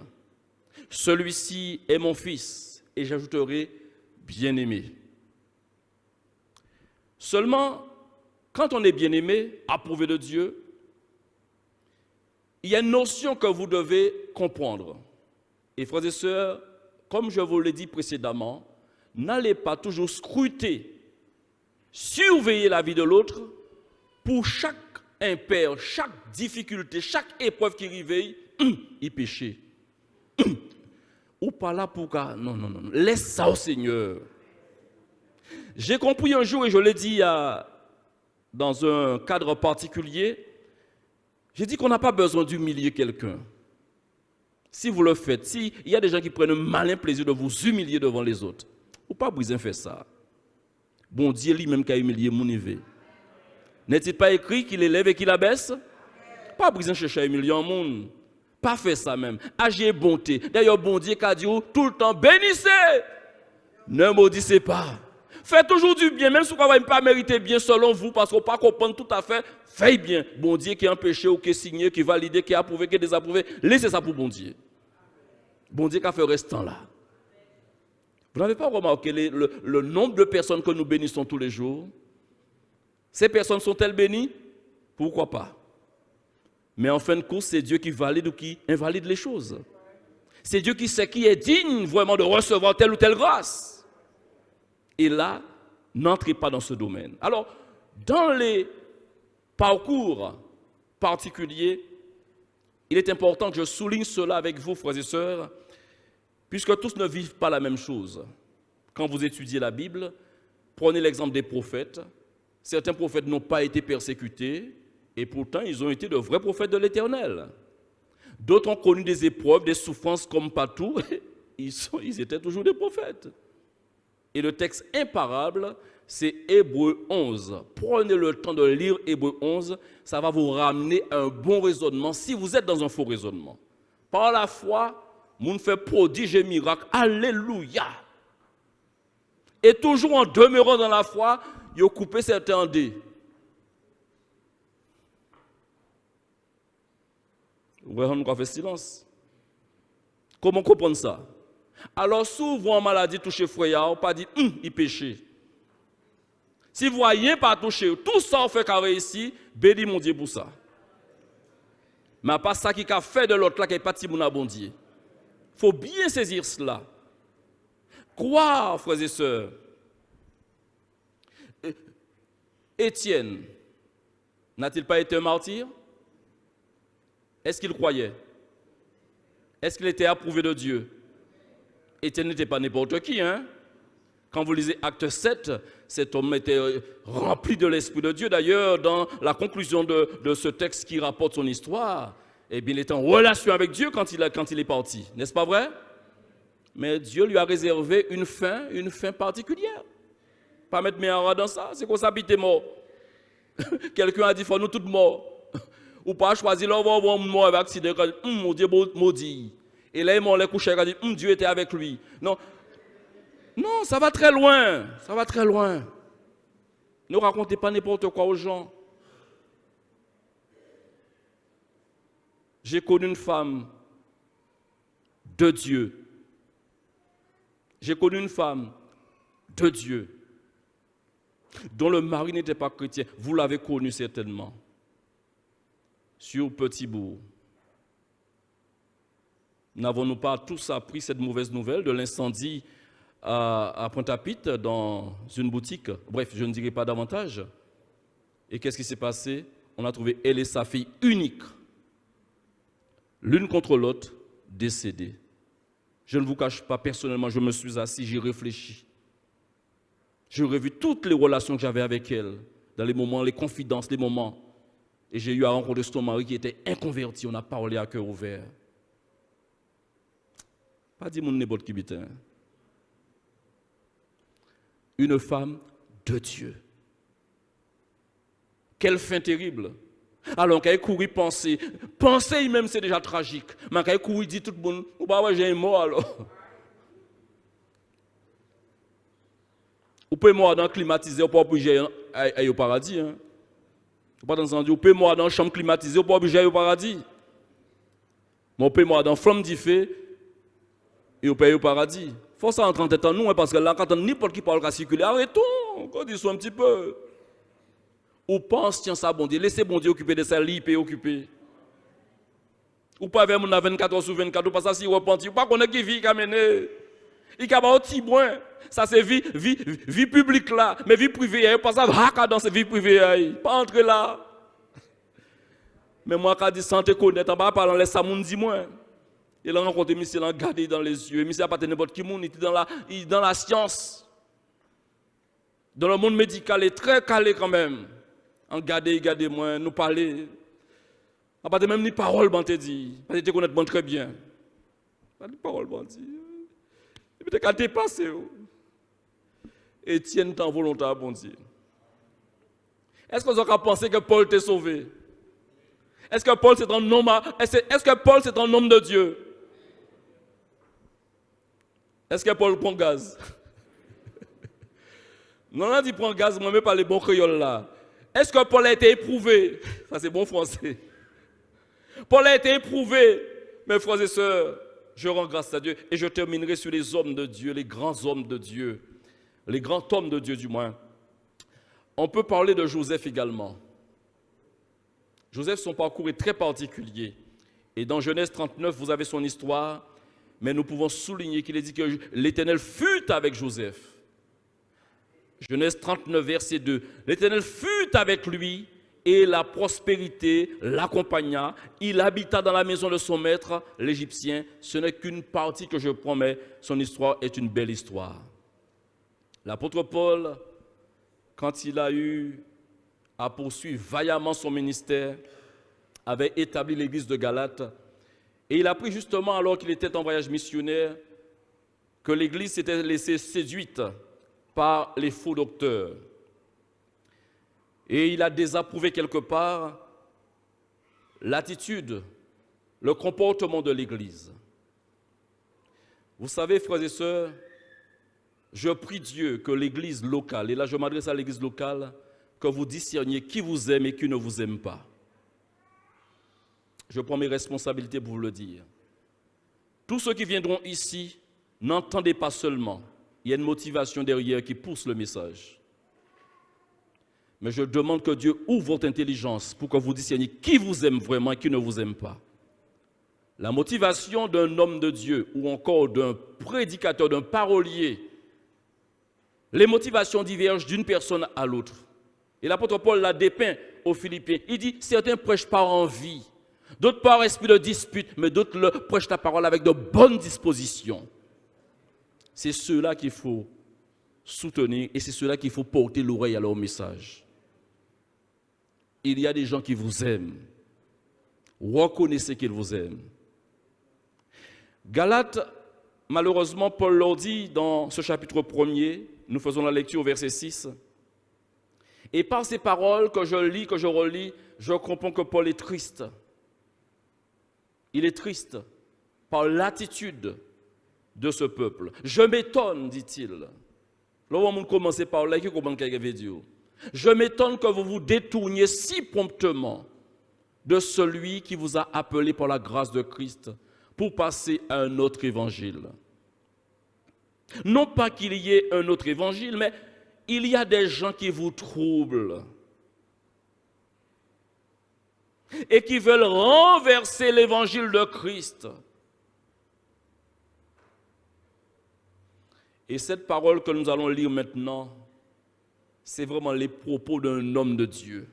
celui-ci est mon fils, et j'ajouterai bien-aimé. Seulement, quand on est bien-aimé, approuvé de Dieu, il y a une notion que vous devez comprendre. Et frères et sœurs, comme je vous l'ai dit précédemment, n'allez pas toujours scruter, surveiller la vie de l'autre pour chaque impair, chaque difficulté, chaque épreuve qui réveille, il péchait. Ou pas là pour qu'à... Non. Laisse ça au Seigneur. J'ai compris un jour, et je l'ai dit dans un cadre particulier, j'ai dit qu'on n'a pas besoin d'humilier quelqu'un. Si vous le faites, s'il y a des gens qui prennent un malin plaisir de vous humilier devant les autres, ou pas besoin de faire ça. Bon Dieu lui-même qui a humilié mon niveau. N'est-il pas écrit qu'il élève et qu'il abaisse? Pas besoin de chercher à humilier un monde. Pas faire ça même. Agir bonté. D'ailleurs, bon Dieu qui a dit tout le temps, bénissez. Ne maudissez pas. Faites toujours du bien, même si vous n'avez pas mérité bien selon vous, parce qu'on ne peut pas comprendre tout à fait. Faites bien. Bon Dieu qui est empêché ou qui est signé, qui est validé, qui est approuvé, qui est désapprouvé. Laissez ça pour bon Dieu. Bon Dieu qui a fait restant là. Vous n'avez pas remarqué le nombre de personnes que nous bénissons tous les jours? Ces personnes sont-elles bénies? Pourquoi pas? Mais en fin de course, c'est Dieu qui valide ou qui invalide les choses. C'est Dieu qui sait qui est digne vraiment de recevoir telle ou telle grâce. Et là, n'entrez pas dans ce domaine. Alors, dans les parcours particuliers, il est important que je souligne cela avec vous, frères et sœurs, puisque tous ne vivent pas la même chose. Quand vous étudiez la Bible, prenez l'exemple des prophètes. Certains prophètes n'ont pas été persécutés, et pourtant ils ont été de vrais prophètes de l'Éternel. D'autres ont connu des épreuves, des souffrances comme partout, ils étaient toujours des prophètes. Et le texte imparable, c'est Hébreux 11. Prenez le temps de lire Hébreux 11, ça va vous ramener à un bon raisonnement si vous êtes dans un faux raisonnement. Par la foi, moun fait prodige et miracle. Alléluia. Et toujours en demeurant dans la foi, il a coupé certains dés. Ouais, on va faire silence. Comment comprendre ça? Alors, si vous voyez une maladie toucher frère, on pas dit il péché. Si vous voyez pas toucher, tout ça on fait carré ici, béni mon Dieu pour ça. Mais pas ça qui a fait de l'autre là qui est parti mon bon Dieu. Il faut bien saisir cela. Croire, frères et sœurs. Étienne n'a-t-il pas été un martyr? Est-ce qu'il croyait? Est-ce qu'il était approuvé de Dieu? Étienne n'était pas n'importe qui, hein? Quand vous lisez Acte 7, cet homme était rempli de l'Esprit de Dieu. D'ailleurs, dans la conclusion de ce texte qui rapporte son histoire, eh bien, il était en relation avec Dieu quand il est parti. N'est-ce pas vrai? Mais Dieu lui a réservé une fin particulière. Pas mettre mes haras dans ça, c'est qu'on s'habite mort. Quelqu'un a dit, il faut nous tous morts. Ou pas choisir là, on va mort avec accident, mon Dieu maudit. Et là, il m'a couché, il a dit, Dieu était avec lui. Non, ça va très loin. Ça va très loin. Ne racontez pas n'importe quoi aux gens. J'ai connu une femme de Dieu. J'ai connu une femme de Dieu dont le mari n'était pas chrétien. Vous l'avez connu certainement. Sur Petit-Bourg. N'avons-nous pas tous appris cette mauvaise nouvelle de l'incendie à Pointe-à-Pitre dans une boutique? Bref, je ne dirai pas davantage. Et qu'est-ce qui s'est passé? On a trouvé elle et sa fille uniques, l'une contre l'autre, décédées. Je ne vous cache pas, personnellement, je me suis assis, j'ai réfléchi. J'ai revu toutes les relations que j'avais avec elle, dans les moments, les confidences, les moments. Et j'ai eu à rencontrer son mari qui était inconverti. On a parlé à cœur ouvert. Pas dit mon n'importe qui bitin. Une femme de Dieu. Quelle fin terrible. Alors, quand elle courit penser même c'est déjà tragique. Mais quand elle courit dit tout le monde, ou bah ouais, j'ai un mort alors. Ou peut mort dans climatisé, ou pas obligé aller au paradis. Hein. Pas entendu, ou peut mort dans chambre climatisée, ou pas obligé aller au paradis. Mais on peut mort dans flamme du feu, et on peut aller au paradis. Il faut ça entrer en tête en nous, parce que là, quand n'importe qui parle à circuler, arrêtons, qu'on dise un petit peu. Ou pense, tiens ça, bon Dieu, laissez bon Dieu occuper de ça, lui, il peut occuper. Ou pas vers mon 24 sur 24, ou pas ça, si repenti, ou pas qu'on est qui vit, qui a mené. Il y a un petit moins. Ça, c'est vie publique là. Mais vie privée, il n'y a pas ça dans cette vie privée. Pas entrer là. Mais moi, quand je dis santé connaître, en bas, parlant, laisse ça, moun dit moi. Il a rencontré monsieur, il a regardé dans les yeux. Monsieur n'a pas n'importe qui, il était dans la science. Dans le monde médical, il est très calé quand même. En regardez moi, nous parler. On n'a pas même ni parole, on te dit. Parce que tu connais bon très bien. Pas de parole, on dit. Et puis, tu as dépassé. Étienne t'en volontaire, bon Dieu. Est-ce que vous avez pensé que Paul t'est sauvé? Est-ce que Paul c'est un homme? Est-ce que Paul c'est un homme de Dieu? Est-ce que Paul prend gaz? Non, on dit prend gaz, moi même pas les bons créoles là. Est-ce que Paul a été éprouvé? Ça c'est bon français. Paul a été éprouvé. Mes frères et sœurs, je rends grâce à Dieu et je terminerai sur les hommes de Dieu, les grands hommes de Dieu, les grands hommes de Dieu du moins. On peut parler de Joseph également. Joseph, son parcours est très particulier. Et dans Genèse 39, vous avez son histoire, mais nous pouvons souligner qu'il est dit que l'Éternel fut avec Joseph. Genèse 39, verset 2. L'Éternel fut avec lui et la prospérité l'accompagna. Il habita dans la maison de son maître, l'Égyptien. Ce n'est qu'une partie que je promets. Son histoire est une belle histoire. L'apôtre Paul, quand il a eu à poursuivre vaillamment son ministère, avait établi l'église de Galate. Et il a appris justement, alors qu'il était en voyage missionnaire, que l'église s'était laissée séduite par les faux docteurs. Et il a désapprouvé quelque part l'attitude, le comportement de l'église. Vous savez, frères et sœurs, je prie Dieu que l'église locale, et là je m'adresse à l'église locale, que vous discerniez qui vous aime et qui ne vous aime pas. Je prends mes responsabilités pour vous le dire. Tous ceux qui viendront ici, n'entendez pas seulement. Il y a une motivation derrière qui pousse le message. Mais je demande que Dieu ouvre votre intelligence pour que vous discerniez qui vous aime vraiment et qui ne vous aime pas. La motivation d'un homme de Dieu ou encore d'un prédicateur, d'un parolier, les motivations divergent d'une personne à l'autre. Et l'apôtre Paul l'a dépeint aux Philippiens. Il dit, certains prêchent par envie, d'autres par esprit de dispute, mais d'autres prêchent la parole avec de bonnes dispositions. C'est ceux-là qu'il faut soutenir et c'est ceux-là qu'il faut porter l'oreille à leur message. Il y a des gens qui vous aiment. Reconnaissez qu'ils vous aiment. Galates, malheureusement, Paul leur dit dans ce chapitre 1er, nous faisons la lecture au verset 6. Et par ces paroles que je lis, que je relis, je comprends que Paul est triste. Il est triste par l'attitude de ce peuple. Je m'étonne, dit-il. Là où on commence par là, je m'étonne que vous vous détourniez si promptement de celui qui vous a appelé par la grâce de Christ pour passer à un autre évangile. Non pas qu'il y ait un autre évangile, mais il y a des gens qui vous troublent et qui veulent renverser l'évangile de Christ. Et cette parole que nous allons lire maintenant, c'est vraiment les propos d'un homme de Dieu.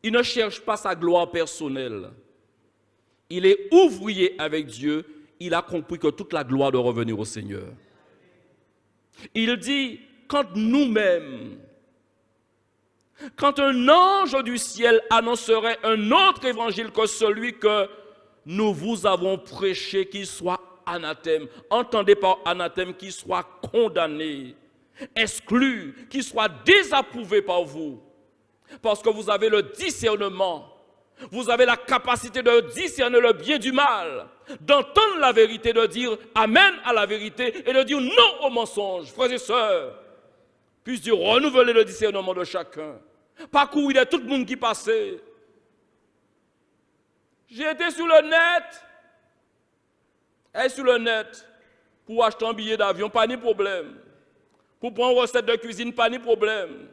Il ne cherche pas sa gloire personnelle. Il est ouvrier avec Dieu. Il a compris que toute la gloire doit revenir au Seigneur. Il dit, quand nous-mêmes, quand un ange du ciel annoncerait un autre évangile que celui que nous vous avons prêché, qu'il soit anathème, entendez par anathème, qu'il soit condamné, exclu, qu'il soit désapprouvé par vous, parce que vous avez le discernement, vous avez la capacité de discerner le bien du mal, d'entendre la vérité, de dire amen à la vérité et de dire non au mensonge. Frères et sœurs, puisse Dieu renouveler le discernement de chacun. Parcourir de tout le monde qui passait. J'ai été sur le net. Et sur le net, pour acheter un billet d'avion, pas de problème. Pour prendre une recette de cuisine, pas de problème.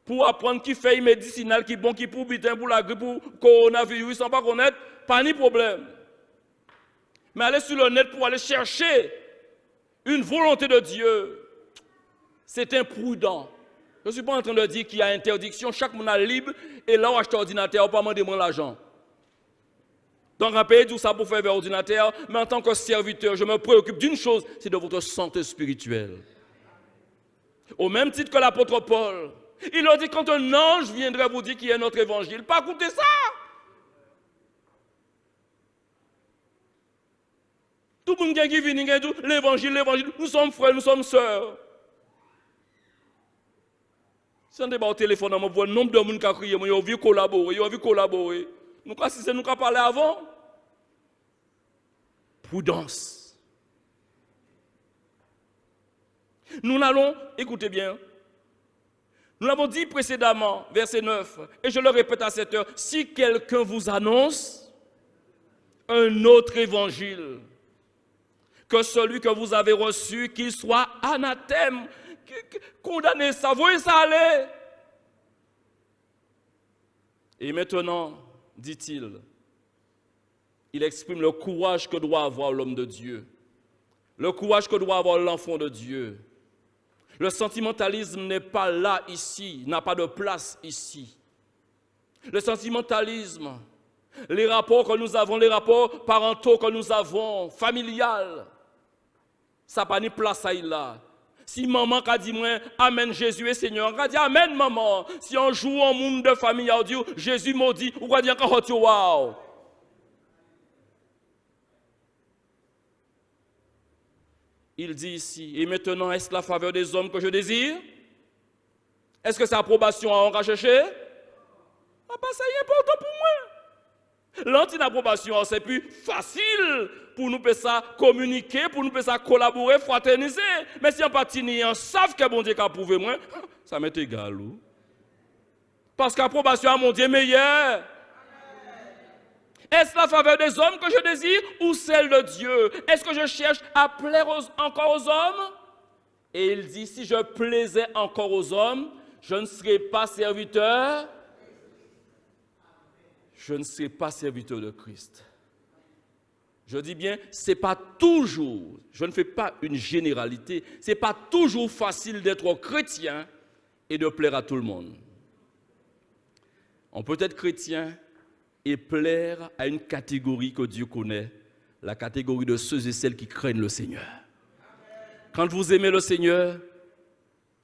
Pour apprendre qui fait médicinal, qui bon, qui pour bitin, pour la grippe, pour coronavirus, sans pas connaître, pas de problème. Mais aller sur le net pour aller chercher une volonté de Dieu, c'est imprudent. Je ne suis pas en train de dire qu'il y a interdiction, chaque monde est libre, et là où acheter ordinateur, pas demander l'argent. Donc, un pays tout ça pour faire ordinateur, mais en tant que serviteur, je me préoccupe d'une chose, c'est de votre santé spirituelle. Au même titre que l'apôtre Paul, il a dit quand un ange viendrait vous dire qu'il y a notre évangile, pas écouter ça. Tout le monde qui vient, l'évangile, nous sommes frères, nous sommes sœurs. Si on débat au téléphone, on voit le nombre de monde qui a crié, ils ont vu collaborer. Nous avons parlé avant. Prudence. Nous allons, écoutez bien, nous l'avons dit précédemment, verset 9, et je le répète à cette heure, si quelqu'un vous annonce un autre évangile que celui que vous avez reçu, qu'il soit anathème, condamné, ça, voyez ça aller. Et maintenant, dit-il, il exprime le courage que doit avoir l'homme de Dieu, le courage que doit avoir l'enfant de Dieu. Le sentimentalisme n'est pas là ici, n'a pas de place ici. Le sentimentalisme, les rapports que nous avons, les rapports parentaux que nous avons, familiales, ça n'a pas de place là. Si maman a dit moi, Amen Jésus est Seigneur, on a dit Amen maman. Si on joue en monde de famille, on dit Jésus maudit, ou on dit encore wow. Il dit ici, et maintenant est-ce la faveur des hommes que je désire? Est-ce que c'est l'approbation à on chercher? Ah pas ça y est important pour moi. L'anti-approbation, c'est plus facile pour nous ça communiquer, pour nous ça collaborer, fraterniser. Mais si on partini, on savent que bon Dieu a prouvé moi, ça m'est égal. Parce qu'approbation à mon Dieu est meilleure. Est-ce la faveur des hommes que je désire ou celle de Dieu? Est-ce que je cherche à plaire encore aux hommes? Et il dit, si je plaisais encore aux hommes, je ne serais pas serviteur. Je ne serai pas serviteur de Christ. Je dis bien, ce n'est pas toujours, je ne fais pas une généralité, ce n'est pas toujours facile d'être chrétien et de plaire à tout le monde. On peut être chrétien et plaire à une catégorie que Dieu connaît, la catégorie de ceux et celles qui craignent le Seigneur. Quand vous aimez le Seigneur,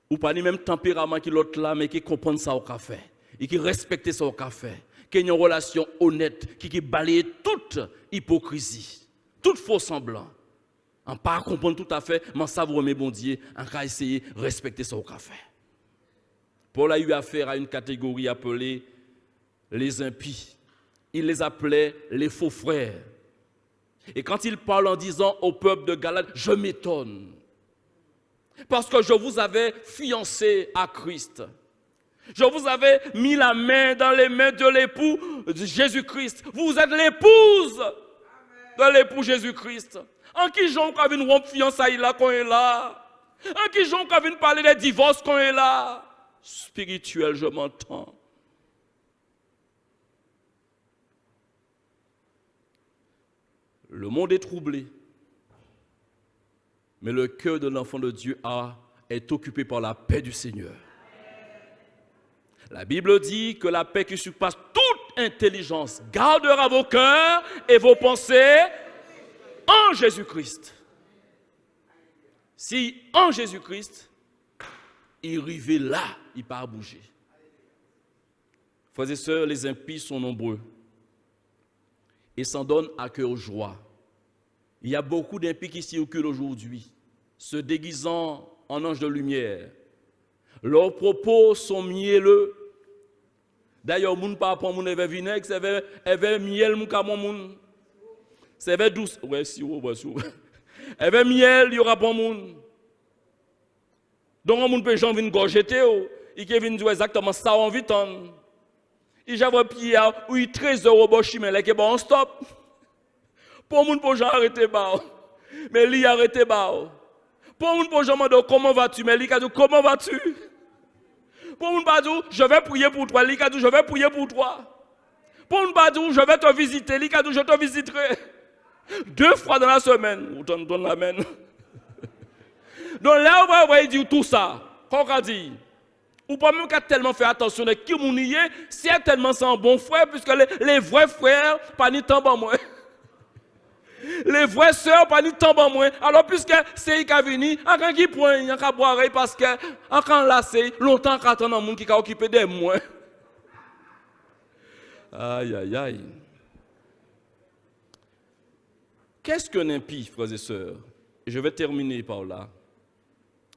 ou pas ni même tempérament qui l'autre là, mais qui comprend ça au café, et qui respecte ça au café, qui a une relation honnête, qui balaye toute hypocrisie, toute faux semblant. En pas comprendre tout à fait, mais ça vous remet bon Dieu, en cas essayer de respecter ça au café. Paul a eu affaire à une catégorie appelée les impies. Il les appelait les faux frères. Et quand il parle en disant au peuple de Galate, je m'étonne. Parce que je vous avais fiancé à Christ. Je vous avais mis la main dans les mains de l'époux de Jésus-Christ. Vous êtes l'épouse de l'époux Jésus-Christ. En qui j'en a vu une rompre fiançailles là quand est là? En qui j'en a vu parler des divorces quand est là? Spirituel, je m'entends. Le monde est troublé, mais le cœur de l'enfant de Dieu est occupé par la paix du Seigneur. La Bible dit que la paix qui surpasse toute intelligence gardera vos cœurs et vos pensées en Jésus-Christ. Si en Jésus-Christ, il arrive là, il ne peut pas bouger. Frères et sœurs, les impies sont nombreux et s'en donnent à cœur joie. Il y a beaucoup d'impies qui circulent aujourd'hui, se déguisant en anges de lumière. Leurs propos sont mielleux. D'ailleurs, moun pas prend moun avec vinaigre, c'est avec miel moun ka moun. C'est avec douce. Ouais, si ouais, si. Avec miel, il y aura bon moun. Donc on moun peut gens vinn gorgeter il qui vinn dire exactement ça on vit en. Il j'avais Pierre, oui 13 € bon chimé là que bon stop. Pour moun pour gens arrêter ba. Mais lui arrêter ba. Pour moun pour gens demande comment vas-tu mais lui ka dit comment vas-tu? Pour moun pas dire je vais prier pour toi, lui ka dit je vais prier pour toi. Pour moun pas dire je vais te visiter, lui ka dit je te visiterai. 2 fois dans la semaine, ou donne l'amen. Donc là, on va dire tout ça. Qu'on a dit. Ou pas même qu'à tellement faire attention à qui mon y est, certainement c'est un bon frère, puisque les vrais frères, pas ni tant bon moins. Les vrais sœurs, pas ni tant bon moins. Alors, puisque c'est qui a venu, en quand qui prend, il y a qu'à boire, parce que, en quand là, c'est longtemps qu'à attendre un monde qui a occupé des moins. Aïe, aïe, aïe. Qu'est-ce qu'un impie, frères et sœurs? Et je vais terminer par là.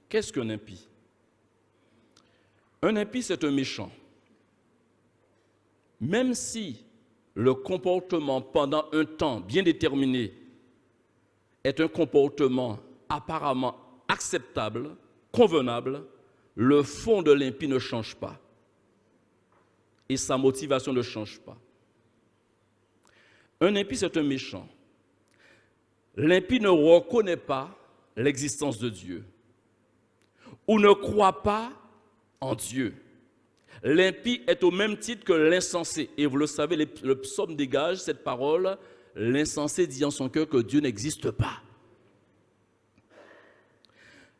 Qu'est-ce qu'un impie? Un impie, c'est un méchant. Même si le comportement pendant un temps bien déterminé est un comportement apparemment acceptable, convenable, le fond de l'impie ne change pas. Et sa motivation ne change pas. Un impie, c'est un méchant. L'impie ne reconnaît pas l'existence de Dieu ou ne croit pas en Dieu. L'impie est au même titre que l'insensé. Et vous le savez, le psaume dégage cette parole. L'insensé dit en son cœur que Dieu n'existe pas.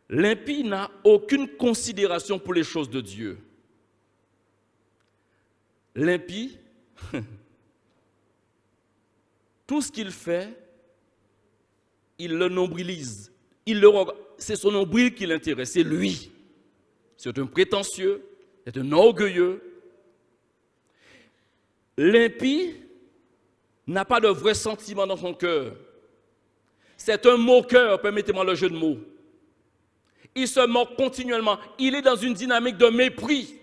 L'impie n'a aucune considération pour les choses de Dieu. L'impie, tout ce qu'il fait, il le nombrilise. C'est son nombril qui l'intéresse, c'est lui. C'est un prétentieux, c'est un orgueilleux. L'impie n'a pas de vrai sentiment dans son cœur. C'est un moqueur, permettez-moi le jeu de mots. Il se moque continuellement. Il est dans une dynamique de mépris.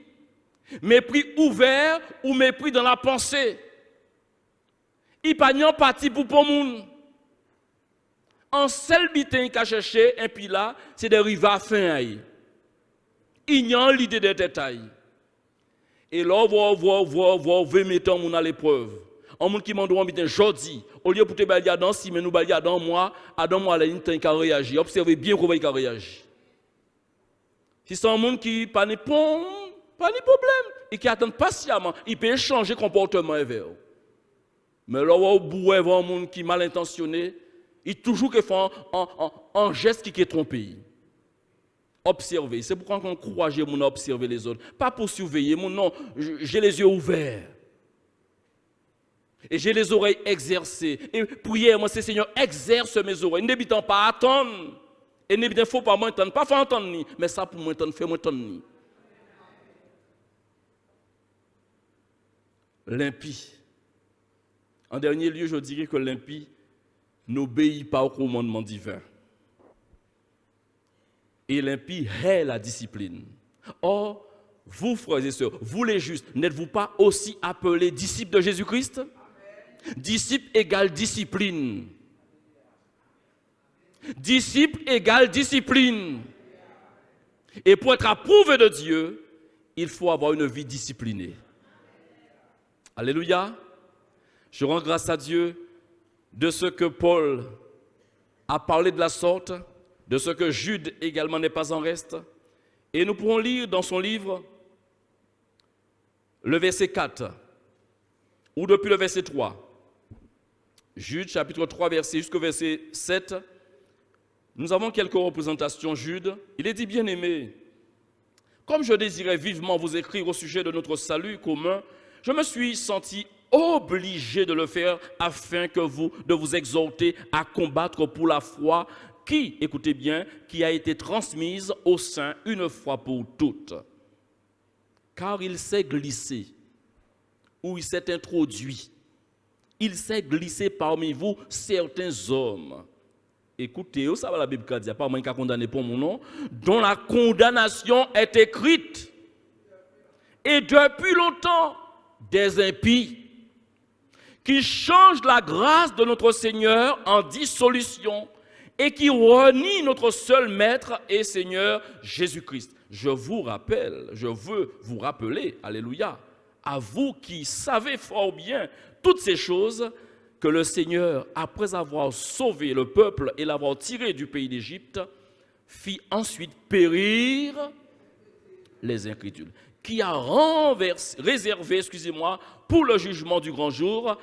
Mépris ouvert ou mépris dans la pensée. Il n'a pas parti pour le monde. En seul bitin qu'il a cherché, et puis là, c'est d'arriver à fin. Il n'y a l'idée des détails. Et là, on veut mettre mon à l'épreuve. Un monde qui m'a dit, jodi, au lieu de te balayer dans si, mais nous balayer dans moi, à la ligne, il a réagi. Observez bien comment il a réagi. Si c'est un monde qui n'a pas de problème, et qui attend patiemment, il peut changer comportement avec eux. Mais là, au bout, il y a un monde qui est mal intentionné, il toujours fait un geste qui est trompé. Observer. C'est pourquoi on croit que mon observer les autres. Pas pour surveiller, non, j'ai les yeux ouverts. Et j'ai les oreilles exercées. Et prière, moi, c'est Seigneur, exerce mes oreilles. N'évitant pas attendre. Et n'évitant faut pas m'entendre. Pas faire entendre ni, mais ça pour m'entendre, fais m'entendre ni. L'impie. En dernier lieu, je dirais que l'impie n'obéit pas au commandement divin. Et l'impie hait la discipline. Or, vous, frères et sœurs, vous les justes, n'êtes-vous pas aussi appelés disciples de Jésus-Christ? Disciple égale discipline. Disciple égale discipline. Et pour être approuvé de Dieu, il faut avoir une vie disciplinée. Alléluia. Je rends grâce à Dieu de ce que Paul a parlé de la sorte, de ce que Jude également n'est pas en reste. Et nous pourrons lire dans son livre le verset 4, ou depuis le verset 3. Jude, chapitre 3, verset jusqu'au verset 7. Nous avons quelques représentations. Jude, il est dit, bien-aimé, comme je désirais vivement vous écrire au sujet de notre salut commun, je me suis senti obligé de le faire afin de vous exhorter à combattre pour la foi qui, écoutez bien, qui a été transmise aux saints une fois pour toutes. Car il s'est glissé, ou il s'est introduit, il s'est glissé parmi vous certains hommes. Écoutez, ça va la Bible dit, pas moi qui a condamné pour mon nom, dont la condamnation est écrite. Et depuis longtemps, des impies qui changent la grâce de notre Seigneur en dissolution et qui renient notre seul Maître et Seigneur Jésus-Christ. Je veux vous rappeler, alléluia, à vous qui savez fort bien toutes ces choses, que le Seigneur, après avoir sauvé le peuple et l'avoir tiré du pays d'Égypte, fit ensuite périr les incrédules, qui a réservé, pour le jugement du grand jour,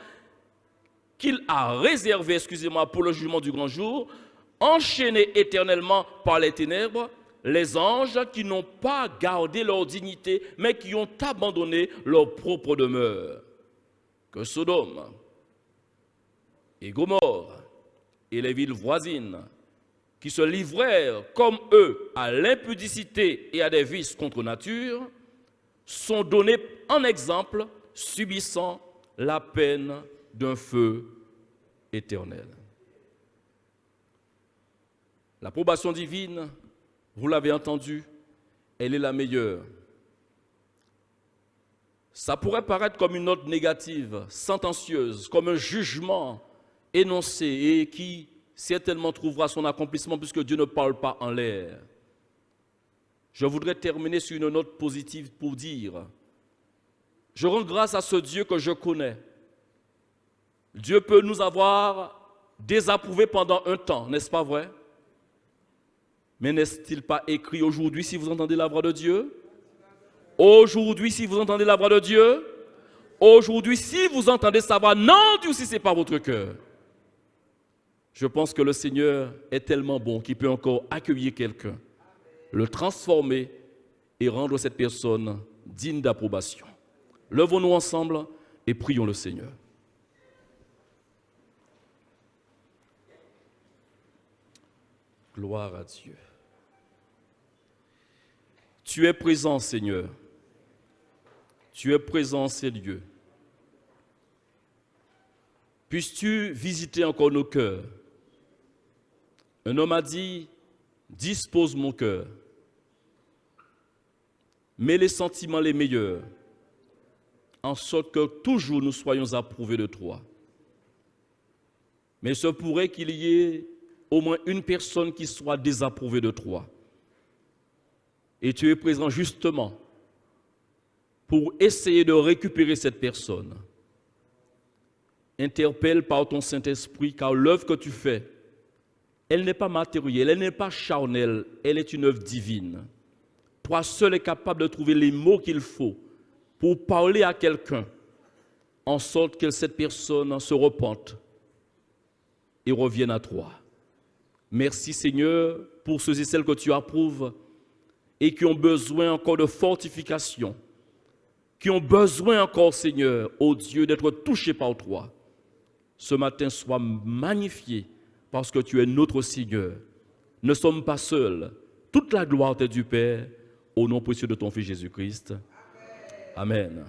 pour le jugement du grand jour, enchaînés éternellement par les ténèbres, les anges qui n'ont pas gardé leur dignité, mais qui ont abandonné leur propre demeure. Que Sodome et Gomorrhe et les villes voisines, qui se livrèrent comme eux à l'impudicité et à des vices contre nature, sont donnés en exemple, subissant la peine d'un feu éternel. L'approbation divine, vous l'avez entendu, elle est la meilleure. Ça pourrait paraître comme une note négative, sentencieuse, comme un jugement énoncé et qui certainement trouvera son accomplissement puisque Dieu ne parle pas en l'air. Je voudrais terminer sur une note positive pour dire, je rends grâce à ce Dieu que je connais. Dieu peut nous avoir désapprouvés pendant un temps, n'est-ce pas vrai? Mais n'est-il pas écrit aujourd'hui si vous entendez la voix de Dieu? Aujourd'hui, si vous entendez la voix de Dieu, aujourd'hui, si vous entendez sa voix, n'endurcissez pas votre cœur. Je pense que le Seigneur est tellement bon qu'il peut encore accueillir quelqu'un, le transformer et rendre cette personne digne d'approbation. Levons-nous ensemble et prions le Seigneur. Gloire à Dieu. Tu es présent, Seigneur. Tu es présent en ces lieux. Puisses-tu visiter encore nos cœurs? Un homme a dit, dispose mon cœur. Mets les sentiments les meilleurs, en sorte que toujours nous soyons approuvés de toi. Mais il se pourrait qu'il y ait au moins une personne qui soit désapprouvée de toi. Et tu es présent justement pour essayer de récupérer cette personne. Interpelle par ton Saint-Esprit, car l'œuvre que tu fais, elle n'est pas matérielle, elle n'est pas charnelle, elle est une œuvre divine. Toi seul es capable de trouver les mots qu'il faut pour parler à quelqu'un, en sorte que cette personne se repente et revienne à toi. Merci Seigneur pour ceux et celles que tu approuves et qui ont besoin encore de fortification, qui ont besoin encore, Seigneur, ô Dieu, d'être touchés par toi. Ce matin, sois magnifié parce que tu es notre Seigneur. Ne sommes pas seuls. Toute la gloire t'est du Père, au nom précieux de ton Fils Jésus-Christ. Amen.